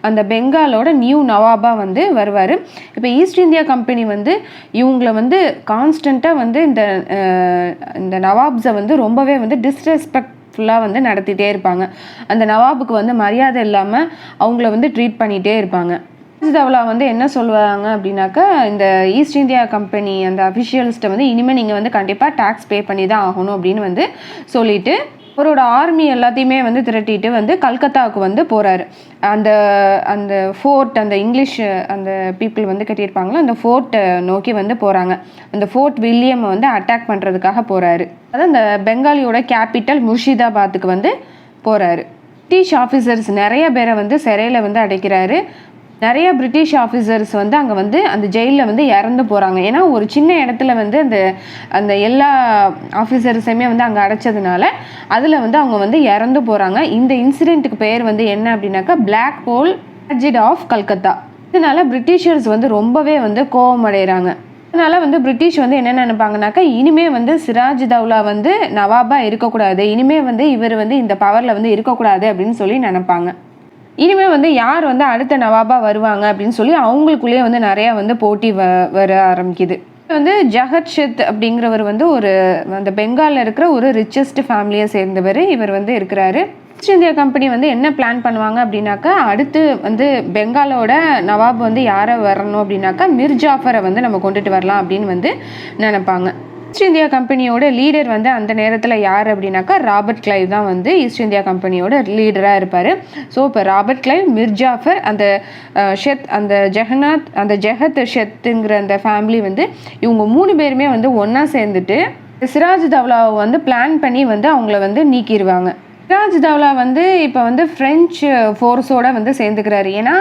அந்த பெங்காலோட நியூ நவாபா வந்து வருவார். இப்போ ஈஸ்ட் இந்தியா கம்பெனி வந்து இவங்கள வந்து கான்ஸ்டண்ட்டாக வந்து இந்த நவாப்ஸை வந்து ரொம்பவே வந்து டிஸ்ரெஸ்பெக்ட்ஃபுல்லாக வந்து நடத்திட்டே இருப்பாங்க. அந்த நவாபுக்கு வந்து மரியாதை இல்லாமல் அவங்கள வந்து ட்ரீட் பண்ணிகிட்டே இருப்பாங்க. தௌலா வந்து என்ன சொல்லுவாங்க அப்படின்னாக்கா, இந்த ஈஸ்ட் இந்தியா கம்பெனி அந்த அஃபிஷியல்ஸ்ட்டை வந்து இனிமேல் நீங்கள் வந்து கண்டிப்பாக டேக்ஸ் பே பண்ணி தான் ஆகணும் அப்படின்னு வந்து சொல்லிட்டு அவரோட ஆர்மி எல்லாத்தையுமே வந்து திரட்டிட்டு வந்து கல்கத்தாவுக்கு வந்து போகிறாரு. அந்த அந்த ஃபோர்ட், அந்த இங்கிலீஷ் அந்த பீப்புள் வந்து கட்டியிருப்பாங்களோ அந்த ஃபோர்ட்டை நோக்கி வந்து போகிறாங்க. அந்த ஃபோர்ட் வில்லியம் வந்து அட்டாக் பண்ணுறதுக்காக போகிறாரு. அதாவது அந்த பெங்காலியோட கேபிட்டல் முர்ஷிதாபாத்துக்கு வந்து போகிறாரு. பிரிட்டிஷ் ஆஃபீஸர்ஸ் நிறைய பேரை வந்து சிறையில் வந்து அடைக்கிறாரு. நிறைய பிரிட்டிஷ் ஆஃபீஸர்ஸ் வந்து அங்கே வந்து அந்த ஜெயிலில் வந்து இறந்து போகிறாங்க. ஏன்னா ஒரு சின்ன இடத்துல வந்து அந்த அந்த எல்லா ஆஃபீஸர்ஸையுமே வந்து அங்கே அடைச்சதுனால அதில் வந்து அவங்க வந்து இறந்து போகிறாங்க. இந்த இன்சிடெண்ட்டுக்கு பேர் வந்து என்ன அப்படின்னாக்கா black hole tragedy of Calcutta. இதனால பிரிட்டிஷர்ஸ் வந்து ரொம்பவே வந்து கோபம் அடைகிறாங்க. அதனால வந்து பிரிட்டிஷ் வந்து என்ன நினைப்பாங்கனாக்கா, இனிமே வந்து சிராஜ் தௌலா வந்து நவாபா இருக்கக்கூடாது, இனிமே வந்து இவர் வந்து இந்த பவரில் வந்து இருக்கக்கூடாது அப்படின்னு சொல்லி நினைப்பாங்க. இனிமேல் வந்து யார் வந்து அடுத்த நவாபா வருவாங்க அப்படின்னு சொல்லி அவங்களுக்குள்ளேயே வந்து நிறையா வந்து போட்டி வர ஆரம்பிக்குது. வந்து ஜஹத் ஷெத் அப்படிங்கிறவர் வந்து ஒரு அந்த பெங்காலில் இருக்கிற ஒரு ரிச்சஸ்ட் ஃபேமிலியை சேர்ந்தவர். இவர் வந்து இருக்கிறாரு. ஈஸ்ட் இந்தியா கம்பெனி வந்து என்ன பிளான் பண்ணுவாங்க அப்படின்னாக்கா, அடுத்து வந்து பெங்காலோட நவாப் வந்து யாரை வரணும் அப்படின்னாக்கா மிர் ஜாஃபரை வந்து நம்ம கொண்டுட்டு வரலாம் அப்படின்னு வந்து நினைப்பாங்க. ஈஸ்ட் இந்தியா கம்பெனியோட லீடர் வந்து அந்த நேரத்தில் யார் அப்படின்னாக்கா ராபர்ட் கிளைவ் தான் வந்து ஈஸ்ட் இந்தியா கம்பெனியோட லீடராக இருப்பார். ஸோ இப்போ ராபர்ட் கிளைவ், மிர் ஜாஃபர், அந்த ஷெத், அந்த ஜெஹத் ஷெத்துங்கிற அந்த ஃபேமிலி வந்து இவங்க 3 பேருமே வந்து ஒன்றா சேர்ந்துட்டு சிராஜ் தௌலாவை வந்து பிளான் பண்ணி வந்து அவங்கள வந்து நீக்கிடுவாங்க. சிராஜ் தௌலா வந்து இப்போ வந்து ஃப்ரெஞ்சு ஃபோர்ஸோடு வந்து சேர்ந்துக்கிறாரு. ஏன்னா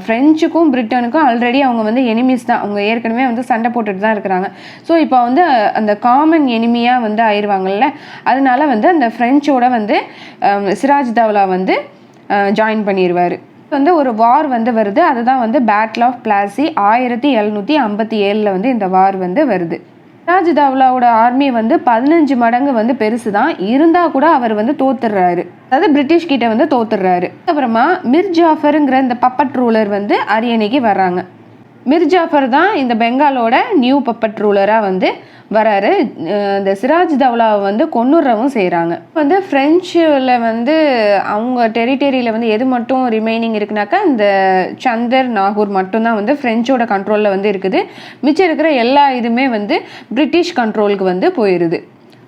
ஃப்ரெஞ்சுக்கும் பிரிட்டனுக்கும் ஆல்ரெடி அவங்க வந்து எனிமீஸ் தான். அவங்க ஏற்கனவே வந்து சண்டை போட்டுட்டு தான் இருக்கிறாங்க. ஸோ இப்போ வந்து அந்த காமன் எனிமியாக வந்து ஆயிடுவாங்கல்ல, அதனால வந்து அந்த ஃப்ரெஞ்சோட வந்து சிராஜ் தௌலா வந்து ஜாயின் பண்ணிடுவார். வந்து ஒரு வார் வந்து வருது. அதுதான் வந்து பேட்டில் ஆஃப் பிளாசி. 1757 வந்து இந்த வார் வந்து வருது. சிராஜ் தௌலாவோட ஆர்மி வந்து 15 மடங்கு வந்து பெருசு தான். இருந்தால் கூட அவர் வந்து தோத்துடுறாரு. அதாவது பிரிட்டிஷ் கிட்ட வந்து தோத்துடுறாரு. அப்புறமா மிர் ஜாஃபருங்கிற இந்த பப்பட் ரூலர் வந்து அரியணைக்கு வர்றாங்க. மிர் ஜாஃபர் தான் இந்த பெங்காலோட நியூ பப்பட் ரூலராக வந்து வராரு. இந்த சிராஜ் தௌலாவை வந்து கொன்னுறவும் செய்கிறாங்க. வந்து ஃப்ரெஞ்சில் வந்து அவங்க டெரிட்டரியில் வந்து எது மட்டும் ரிமைனிங் இருக்குனாக்கா இந்த சந்தர் நாகூர் மட்டும்தான் வந்து ஃப்ரெஞ்சோட கண்ட்ரோலில் வந்து இருக்குது. மிச்சம் இருக்கிற எல்லா இதுவுமே வந்து பிரிட்டிஷ் கண்ட்ரோலுக்கு வந்து போயிடுது.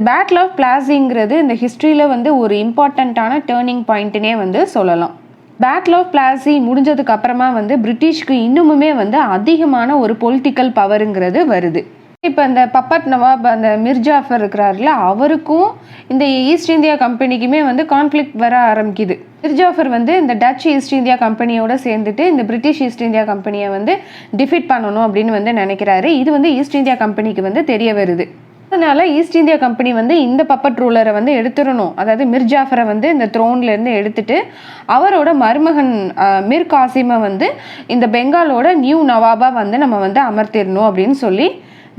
பேட்டில் ஆஃப் பிளாசிங்கிறது இந்த ஹிஸ்ட்ரியில் வந்து ஒரு இம்பார்ட்டண்ட்டான டேர்னிங் பாயிண்ட்டுனே வந்து சொல்லலாம். பேட்டில் ஆஃப் பிளாசி முடிஞ்சதுக்கு அப்புறமா வந்து பிரிட்டிஷ்க்கு இன்னுமுமே வந்து அதிகமான ஒரு பொலிட்டிக்கல் பவருங்கிறது வருது. இப்போ இந்த பப்பட் நவாப் அந்த மிர் ஜாஃபர் இருக்கிறாருல, அவருக்கும் இந்த ஈஸ்ட் இந்தியா கம்பெனிக்குமே வந்து கான்ஃப்ளிக்ட் வர ஆரம்பிக்குது. மிர் ஜாஃபர் வந்து இந்த டச் ஈஸ்ட் இந்தியா கம்பெனியோட சேர்ந்துட்டு இந்த பிரிட்டிஷ் ஈஸ்ட் இந்தியா கம்பெனியை வந்து டிஃபீட் பண்ணணும் அப்படின்னு வந்து நினைக்கிறாரு. இது வந்து ஈஸ்ட் இந்தியா கம்பெனிக்கு வந்து தெரிய வருது. அதனால ஈஸ்ட் இந்தியா கம்பெனி வந்து இந்த பப்பட் ரூலரை வந்து எடுத்துடணும், அதாவது மிர் ஜாஃபரை வந்து இந்த த்ரோன்லேருந்து எடுத்துட்டு அவரோட மருமகன் மிர் காசிமை வந்து இந்த பெங்காலோட நியூ நவாபா வந்து நம்ம வந்து அமர்த்திடணும் அப்படின்னு சொல்லி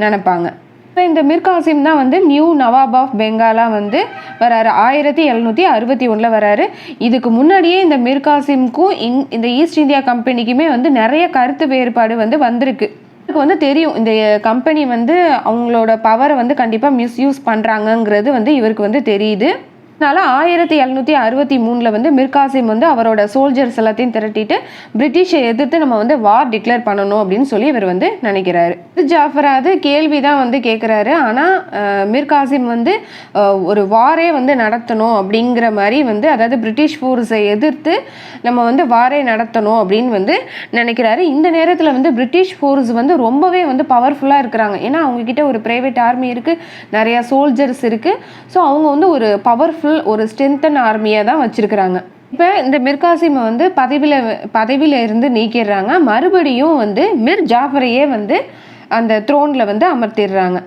நினைப்பாங்க. இப்போ இந்த மிர் காசிம் தான் வந்து நியூ நவாப் ஆஃப் பெங்காலாக வந்து வராரு. 1761 வராரு. இதுக்கு முன்னாடியே இந்த மிர் காசிம்க்கும் இந்த ஈஸ்ட் இந்தியா கம்பெனிக்குமே வந்து நிறைய கருத்து வேறுபாடு வந்து வந்திருக்கு. எனக்கு வந்து தெரியும் இந்த கம்பெனி வந்து அவங்களோட பவரை வந்து கண்டிப்பாக மிஸ்யூஸ் பண்ணுறாங்கங்கிறது வந்து இவருக்கு வந்து தெரியுது. அதனால 1763 வந்து மிர் காசிம் வந்து அவரோட சோல்ஜர்ஸ் எல்லாத்தையும் திரட்டிட்டு பிரிட்டிஷை எதிர்த்து நம்ம வந்து வார் டிக்ளேர் பண்ணணும் அப்படின்னு சொல்லி இவர் வந்து நினைக்கிறாரு. ஜாஃபராது கேள்வி தான் வந்து கேட்குறாரு. ஆனால் மிர் காசிம் வந்து ஒரு வாரே வந்து நடத்தணும் அப்படிங்கிற மாதிரி வந்து, அதாவது பிரிட்டிஷ் ஃபோர்ஸை எதிர்த்து நம்ம வந்து வாரே நடத்தணும் அப்படின்னு வந்து நினைக்கிறாரு. இந்த நேரத்தில் வந்து பிரிட்டிஷ் ஃபோர்ஸ் வந்து ரொம்பவே வந்து பவர்ஃபுல்லாக இருக்கிறாங்க. ஏன்னா அவங்கக்கிட்ட ஒரு ப்ரைவேட் ஆர்மி இருக்குது, நிறையா சோல்ஜர்ஸ் இருக்குது. ஸோ அவங்க வந்து ஒரு பவர்ஃபுல் ஒரு ஸ்ட்ரென்தன் ஆர்மியை தான் வச்சிருக்கிறாங்க. இப்போ இந்த மிர் காசிமை வந்து பதவியில் இருந்து நீக்கிடுறாங்க. மறுபடியும் வந்து மிர் ஜாஃபரையே வந்து அந்த த்ரோனில் வந்து அமர்த்திடுறாங்க.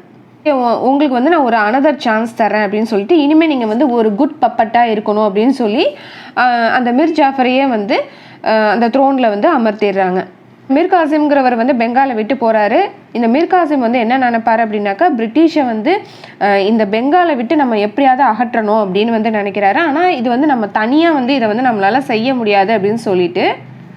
உங்களுக்கு வந்து நான் ஒரு அனதர் சான்ஸ் தரேன் அப்படின்னு சொல்லிட்டு, இனிமேல் நீங்கள் வந்து ஒரு குட் பப்பட்டாக இருக்கணும் அப்படின்னு சொல்லி அந்த மிர் ஜாஃபரையே வந்து அந்த த்ரோனில் வந்து அமர்த்திடுறாங்க. மிர் காசிம்ங்கிறவர் வந்து பெங்காலை விட்டு போகிறாரு. இந்த மிர் காசிம் வந்து என்ன நினைப்பாரு அப்படின்னாக்கா, பிரிட்டிஷை வந்து இந்த பெங்காலை விட்டு நம்ம எப்படியாவது அகற்றணும் அப்படின்னு வந்து நினைக்கிறாரு. ஆனால் இது வந்து நம்ம தனியாக வந்து இதை வந்து நம்மளால செய்ய முடியாது அப்படின்னு சொல்லிட்டு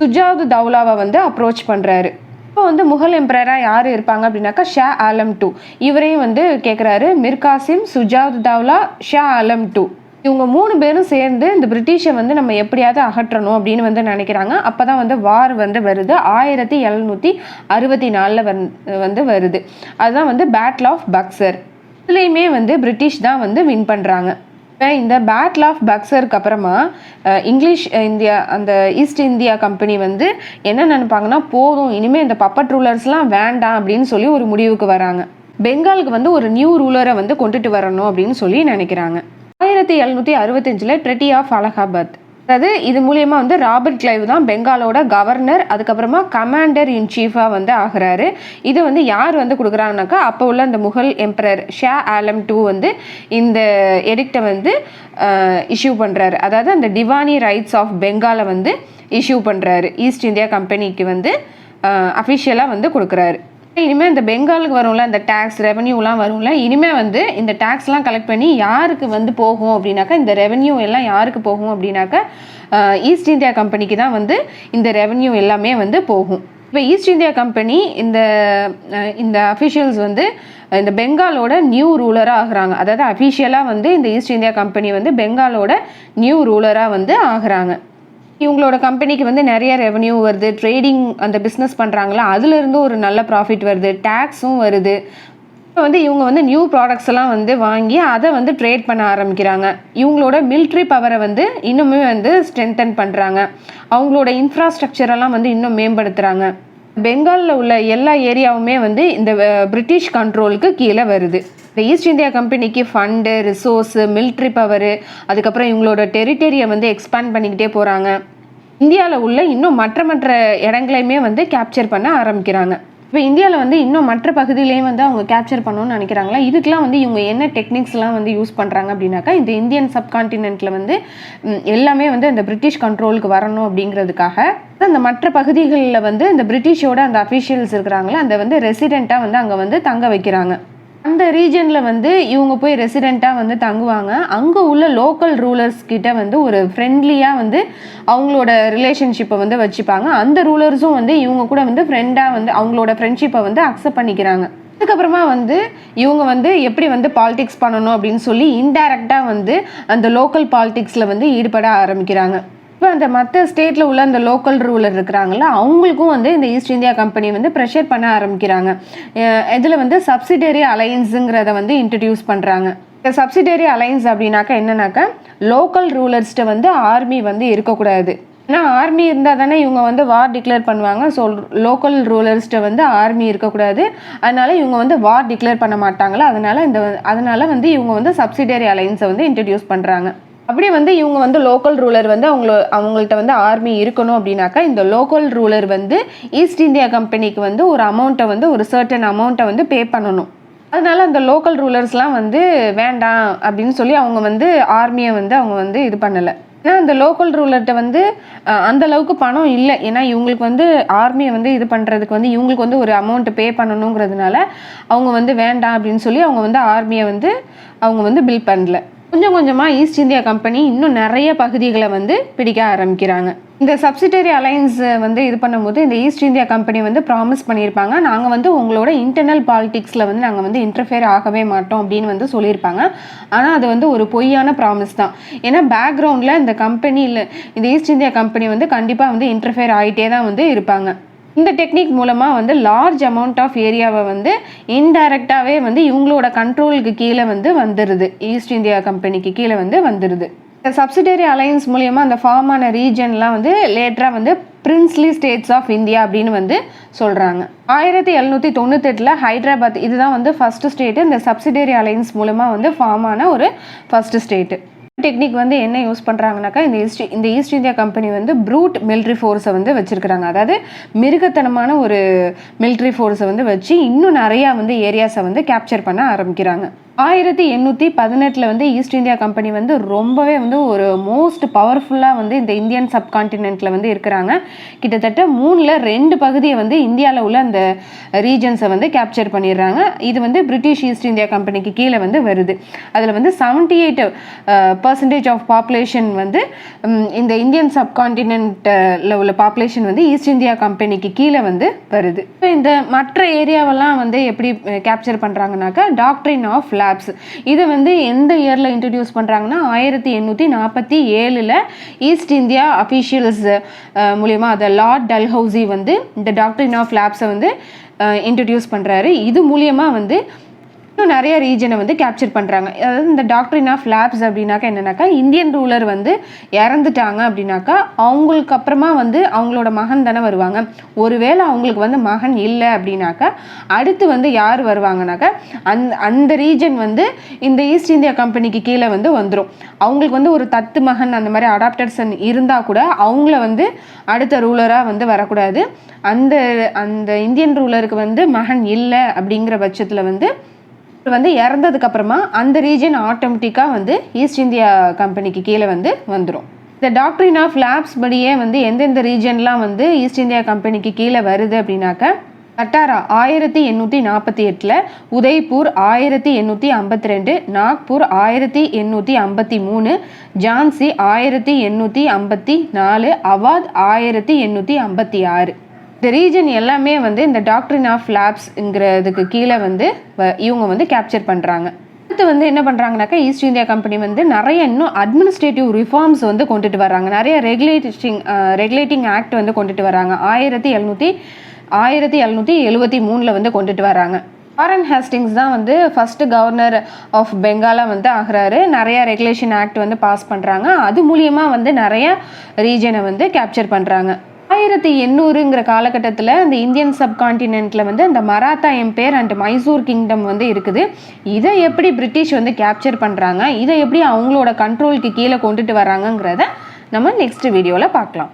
சுஜாத் தௌலாவை வந்து அப்ரோச் பண்ணுறாரு. இப்போ வந்து முகல் எம்பரராக யார் இருப்பாங்க அப்படின்னாக்கா ஷா ஆலம் II. இவரையும் வந்து கேட்குறாரு. மிர் காசிம், சுஜாத் தௌலா, ஷா ஆலம் II இவங்க 3 பேரும் சேர்ந்து இந்த பிரிட்டிஷை வந்து நம்ம எப்படியாவது அகற்றணும் அப்படின்னு வந்து நினைக்கிறாங்க. அப்போ தான் வந்து வார் வந்து வருது. 1764 வந்து வருது. அதுதான் வந்து பேட்டில் ஆஃப் பக்சர். இதுலேயுமே வந்து பிரிட்டிஷ் தான் வந்து வின் பண்ணுறாங்க. இப்போ இந்த பேட்டில் ஆஃப் பக்சருக்கு அப்புறமா இங்கிலீஷ் இந்தியா அந்த ஈஸ்ட் இந்தியா கம்பெனி வந்து என்ன நினைப்பாங்கன்னா, போதும் இனிமேல் இந்த பப்பட் ரூலர்ஸ்லாம் வேண்டாம் அப்படின்னு சொல்லி ஒரு முடிவுக்கு வராங்க. பெங்காலுக்கு வந்து ஒரு நியூ ரூலரை வந்து கொண்டுட்டு வரணும் அப்படின்னு சொல்லி நினைக்கிறாங்க. 1765 ட்ரெட்டி ஆஃப் அலகாபாத், அதாவது இது மூலயமா வந்து ராபர்ட் கிளைவ் தான் பெங்காலோட கவர்னர், அதுக்கப்புறமா கமாண்டர் இன் சீஃபாக வந்து ஆகிறாரு. இது வந்து யார் வந்து கொடுக்குறாங்கனாக்கா, அப்போ உள்ள அந்த முகல் எம்பரர் ஷா ஆலம் II வந்து இந்த எடிக்டை வந்து இஷ்யூ பண்ணுறாரு. அதாவது அந்த டிவானி ரைட்ஸ் ஆஃப் பெங்காலை வந்து இஷ்யூ பண்ணுறாரு. ஈஸ்ட் இந்தியா கம்பெனிக்கு வந்து அஃபிஷியலாக வந்து கொடுக்குறாரு. இனிமேல் இந்த பெங்காலுக்கு வரும்ல இந்த டேக்ஸ் ரெவன்யூலாம் வரும்ல, இனிமேல் வந்து இந்த டேக்ஸ்லாம் கலெக்ட் பண்ணி யாருக்கு வந்து போகும் அப்படின்னாக்கா, இந்த ரெவன்யூ எல்லாம் யாருக்கு போகும் அப்படின்னாக்கா ஈஸ்ட் இந்தியா கம்பெனிக்கு தான் வந்து இந்த ரெவன்யூ எல்லாமே வந்து போகும். இப்போ ஈஸ்ட் இந்தியா கம்பெனி இந்த அஃபிஷியல்ஸ் வந்து இந்த பெங்காலோட நியூ ரூலராக ஆகுறாங்க. அதாவது அஃபிஷியலாக வந்து இந்த ஈஸ்ட் இந்தியா கம்பெனி வந்து பெங்காலோட நியூ ரூலராக வந்து ஆகுறாங்க. இவங்களோட கம்பெனிக்கு வந்து நிறைய ரெவன்யூ வருது, ட்ரேடிங் அந்த பிஸ்னஸ் பண்ணுறாங்களா அதுலேருந்து ஒரு நல்ல ப்ராஃபிட் வருது, டேக்ஸும் வருது. இப்போ வந்து இவங்க வந்து நியூ ப்ராடக்ட்ஸ் எல்லாம் வந்து வாங்கி அதை வந்து ட்ரேட் பண்ண ஆரம்பிக்கிறாங்க. இவங்களோட மிலிட்ரி பவரை வந்து இன்னுமே வந்து ஸ்ட்ரென்தன் பண்ணுறாங்க. அவங்களோட இன்ஃப்ராஸ்ட்ரக்சரெல்லாம் வந்து இன்னும் மேம்படுத்துகிறாங்க. பெங்காலில் உள்ள எல்லா ஏரியாவுமே வந்து இந்த பிரிட்டிஷ் கண்ட்ரோலுக்கு கீழே வருது. இந்த ஈஸ்ட் இந்தியா கம்பெனிக்கு ஃபண்டு, ரிசோர்ஸு, மிலிட்ரி பவரு, அதுக்கப்புறம் இவங்களோட டெரிட்டரியை வந்து எக்ஸ்பேண்ட் பண்ணிக்கிட்டே போகிறாங்க. இந்தியாவில் உள்ள இன்னும் மற்ற இடங்களையுமே வந்து கேப்சர் பண்ண ஆரம்பிக்கிறாங்க. இப்போ இந்தியாவில் வந்து இன்னும் மற்ற பகுதியிலையும் வந்து அவங்க கேப்சர் பண்ணணும்னு நினைக்கிறாங்களா. இதுக்கெலாம் வந்து இவங்க என்ன டெக்னிக்ஸ்லாம் வந்து யூஸ் பண்ணுறாங்க அப்படின்னாக்கா, இந்த இந்தியன் சப்கான்டினென்ட்டில் வந்து எல்லாமே வந்து அந்த பிரிட்டிஷ் கண்ட்ரோலுக்கு வரணும் அப்படிங்கிறதுக்காக அந்த மற்ற பகுதிகளில் வந்து இந்த பிரிட்டிஷோட அந்த அஃபிஷியல்ஸ் இருக்கிறாங்களா அந்த வந்து ரெசிடெண்ட்டாக வந்து அங்கே வந்து தங்க வைக்கிறாங்க. அந்த ரீஜனில் வந்து இவங்க போய் ரெசிடெண்ட்டாக வந்து தங்குவாங்க. அங்கே உள்ள லோக்கல் ரூலர்ஸ் கிட்ட வந்து ஒரு ஃப்ரெண்ட்லியாக வந்து அவங்களோட ரிலேஷன்ஷிப்பை வந்து வச்சுப்பாங்க. அந்த ரூலர்ஸும் வந்து இவங்க கூட வந்து ஃப்ரெண்டாக வந்து அவங்களோட ஃப்ரெண்ட்ஷிப்பை வந்து அக்செப்ட் பண்ணிக்கிறாங்க. அதுக்கப்புறமா வந்து இவங்க வந்து எப்படி வந்து பாலிடிக்ஸ் பண்ணணும் அப்படின்னு சொல்லி இன்டைரக்டாக வந்து அந்த லோக்கல் பாலிடிக்ஸில் வந்து ஈடுபட ஆரம்பிக்கிறாங்க. இப்போ அந்த மற்ற ஸ்டேட்டில் உள்ள அந்த லோக்கல் ரூலர் இருக்கிறாங்களா அவங்களுக்கும் வந்து இந்த ஈஸ்ட் இந்தியா கம்பெனி வந்து ப்ரெஷர் பண்ண ஆரம்பிக்கிறாங்க. இதில் வந்து சப்சிடரி அலையன்ஸுங்கிறத வந்து இன்ட்ரடியூஸ் பண்ணுறாங்க. இந்த சப்சிடரி அலையன்ஸ் அப்படின்னாக்கா என்னன்னாக்கா, லோக்கல் ரூலர்ஸ்கிட்ட வந்து ஆர்மி வந்து இருக்கக்கூடாது. ஏன்னா ஆர்மி இருந்தால் தானே இவங்க வந்து வார் டிக்ளேர் பண்ணுவாங்க. ஸோ லோக்கல் ரூலர்ஸ்கிட்ட வந்து ஆர்மி இருக்கக்கூடாது. அதனால இவங்க வந்து வார் டிக்ளேர் பண்ண மாட்டாங்களா. அதனால வந்து இவங்க வந்து சப்சிடரி அலையன்ஸை வந்து இன்ட்ரடியூஸ் பண்ணுறாங்க. அப்படி வந்து இவங்க வந்து லோக்கல் ரூலர் வந்து அவங்கள்ட்ட வந்து ஆர்மி இருக்கணும் அப்படின்னாக்கா, இந்த லோக்கல் ரூலர் வந்து ஈஸ்ட் இந்தியா கம்பெனிக்கு வந்து ஒரு அமௌண்ட்டை வந்து ஒரு சர்டன் அமௌண்ட்டை வந்து பே பண்ணணும். அதனால அந்த லோக்கல் ரூலர்ஸ்லாம் வந்து வேண்டாம் அப்படின்னு சொல்லி அவங்க வந்து ஆர்மியை வந்து அவங்க வந்து இது பண்ணலை. ஏன்னா அந்த லோக்கல் ரூலர்கிட்ட வந்து அந்த அளவுக்கு பணம் இல்லை. ஏன்னா இவங்களுக்கு வந்து ஆர்மியை வந்து இது பண்ணுறதுக்கு வந்து இவங்களுக்கு வந்து ஒரு அமௌண்ட்டு பே பண்ணணுங்கிறதுனால அவங்க வந்து வேண்டாம் அப்படின்னு சொல்லி அவங்க வந்து ஆர்மியை வந்து அவங்க வந்து பில் பண்ணல. கொஞ்சம் கொஞ்சமாக ஈஸ்ட் இந்தியா கம்பெனி இன்னும் நிறைய பகுதிகளை வந்து பிடிக்க ஆரம்பிக்கிறாங்க. இந்த சப்சிடரி அலையன்ஸ் வந்து இது பண்ணும்போது இந்த ஈஸ்ட் இந்தியா கம்பெனி வந்து ப்ராமிஸ் பண்ணியிருப்பாங்க, நாங்கள் வந்து உங்களோட இன்டர்னல் பாலிடிக்ஸில் வந்து நாங்கள் வந்து இன்டர்ஃபியர் ஆகவே மாட்டோம் அப்படின்னு வந்து சொல்லியிருப்பாங்க. ஆனால் அது வந்து ஒரு பொய்யான ப்ராமிஸ் தான். ஏன்னா பேக்ரவுண்டில் இந்த கம்பெனியில் இந்த ஈஸ்ட் இந்தியா கம்பெனி வந்து கண்டிப்பாக வந்து இன்டர்ஃபியர் ஆகிட்டே தான் வந்து இருப்பாங்க. இந்த டெக்னிக் மூலமாக வந்து லார்ஜ் அமௌண்ட் ஆஃப் ஏரியாவை வந்து இன்டைரக்டாகவே வந்து இவங்களோட கண்ட்ரோலுக்கு கீழே வந்து வந்துடுது, ஈஸ்ட் இந்தியா கம்பெனிக்கு கீழே வந்து வந்துடுது. இந்த சப்சிடரி அலையன்ஸ் மூலியமாக அந்த ஃபார்ம் ஆன ரீஜன்லாம் வந்து லேட்டராக வந்து பிரின்ஸ்லி ஸ்டேட்ஸ் ஆஃப் இந்தியா அப்படின்னு வந்து சொல்கிறாங்க. 1798 ஹைதராபாத் இதுதான் வந்து ஃபஸ்ட்டு ஸ்டேட்டு. இந்த சப்சிடரி அலையன்ஸ் மூலமாக வந்து ஃபார்ம் ஆன ஒரு ஃபஸ்ட்டு ஸ்டேட்டு. டெக்னிக் வந்து என்ன யூஸ் பண்ணுறாங்கனாக்கா, இந்த ஈஸ்ட் இந்தியா கம்பெனி வந்து ப்ரூட் மிலிட்ரி ஃபோர்ஸை வந்து வச்சுருக்கிறாங்க. அதாவது மிருகத்தனமான ஒரு மிலிட்ரி ஃபோர்ஸை வந்து வச்சு இன்னும் நிறையா வந்து ஏரியாஸை வந்து கேப்சர் பண்ண ஆரம்பிக்கிறாங்க. 1818 வந்து ஈஸ்ட் இந்தியா கம்பெனி வந்து ரொம்பவே வந்து ஒரு மோஸ்ட் பவர்ஃபுல்லாக வந்து இந்த இந்தியன் சப்கான்டினென்ட்டில் வந்து இருக்கிறாங்க. கிட்டத்தட்ட 3/2 பகுதியை வந்து இந்தியாவில் உள்ள அந்த ரீஜன்ஸை வந்து கேப்சர் பண்ணிடுறாங்க. இது வந்து பிரிட்டிஷ் ஈஸ்ட் இந்தியா கம்பெனிக்கு கீழே வந்து வருது. அதில் வந்து 78% ஆஃப் பாப்புலேஷன் வந்து இந்த இந்தியன் சப்கான்டினென்ட்டில் உள்ள பாப்புலேஷன் வந்து ஈஸ்ட் இந்தியா கம்பெனிக்கு கீழே வந்து வருது. இப்போ இந்த மற்ற ஏரியாவெல்லாம் வந்து எப்படி கேப்சர் பண்ணுறாங்கனாக்கா, டாக்ட்ரின் ஆஃப் லேப்ஸ் இதை வந்து எந்த இயரில் இன்ட்ரடியூஸ் பண்ணுறாங்கன்னா 1847 ஈஸ்ட் இந்தியா அஃபீஷியல்ஸ் மூலயமா அதை லார்ட் டல்ஹவுசி வந்து இந்த டாக்ட்ரின் ஆஃப் லேப்ஸை வந்து இன்ட்ரடியூஸ் பண்ணுறாரு. இது மூலியமாக வந்து இன்னும் நிறைய ரீஜனை வந்து கேப்சர் பண்ணுறாங்க. அதாவது இந்த டாக்ட்ரின் ஆஃப் லேப்ஸ் அப்படின்னாக்கா என்னன்னாக்கா, இந்தியன் ரூலர் வந்து இறந்துட்டாங்க அப்படின்னாக்கா அவங்களுக்கு அப்புறமா வந்து அவங்களோட மகன் தானே வருவாங்க. ஒருவேளை அவங்களுக்கு வந்து மகன் இல்லை அப்படின்னாக்கா அடுத்து வந்து யார் வருவாங்கனாக்கா அந்த ரீஜன் வந்து இந்த ஈஸ்ட் இந்தியா கம்பெனிக்கு கீழே வந்து வந்துடும். அவங்களுக்கு வந்து ஒரு தத்து மகன் அந்த மாதிரி அடாப்டட் சன் இருந்தால் கூட அவங்கள வந்து அடுத்த ரூலராக வந்து வரக்கூடாது. அந்த அந்த இந்தியன் ரூலருக்கு வந்து மகன் இல்லை அப்படிங்கிற பட்சத்தில் வந்து இறந்ததுக்கு அப்புறமா அந்த ரீஜன் ஆட்டோமேட்டிக்காக வந்து ஈஸ்ட் இந்தியா கம்பெனிக்கு கீழே வந்து வந்துடும். இந்த டாக்ட்ரின் ஆஃப் லேப்ஸ் படியே வந்து எந்தெந்த ரீஜன்லாம் வந்து ஈஸ்ட் இந்தியா கம்பெனிக்கு கீழே வருது அப்படின்னாக்கா, சட்டாரா 1848, உதய்பூர் 1852, நாக்பூர் 1853, ஜான்சி 1854, அவாத் 1856. இந்த ரீஜன் எல்லாமே வந்து இந்த டாக்ட்ரின் ஆஃப் லேப்ஸ்ங்கிறதுக்கு கீழே வந்து இவங்க வந்து கேப்சர் பண்ணுறாங்க. அடுத்து வந்து என்ன பண்ணுறாங்கனாக்கா, ஈஸ்ட் இந்தியா கம்பெனி வந்து நிறைய இன்னும் அட்மினிஸ்ட்ரேட்டிவ் ரிஃபார்ம்ஸ் வந்து கொண்டுட்டு வர்றாங்க. நிறைய ரெகுலேட்டிங் ஆக்ட் வந்து கொண்டுட்டு வராங்க. 1773 வந்து கொண்டுட்டு வராங்க. வாரன் ஹேஸ்டிங்ஸ் தான் வந்து ஃபர்ஸ்ட் கவர்னர் ஆஃப் பெங்காலாக வந்து ஆகிறாரு. நிறைய ரெகுலேஷன் ஆக்ட் வந்து பாஸ் பண்ணுறாங்க. அது மூலியமாக வந்து நிறைய ரீஜனை வந்து கேப்சர் பண்ணுறாங்க. 1800ங்கிற காலகட்டத்தில் அந்த இந்தியன் சப்கான்டினென்ட்டில் வந்து அந்த Maratha empire and Mysore kingdom வந்து இருக்குது. இதை எப்படி பிரிட்டிஷ் வந்து கேப்சர் பண்ணுறாங்க, இதை எப்படி அவங்களோட கண்ட்ரோலுக்கு கீழே கொண்டுட்டு வராங்கங்கிறத நம்ம நெக்ஸ்ட் வீடியோவில் பார்க்கலாம்.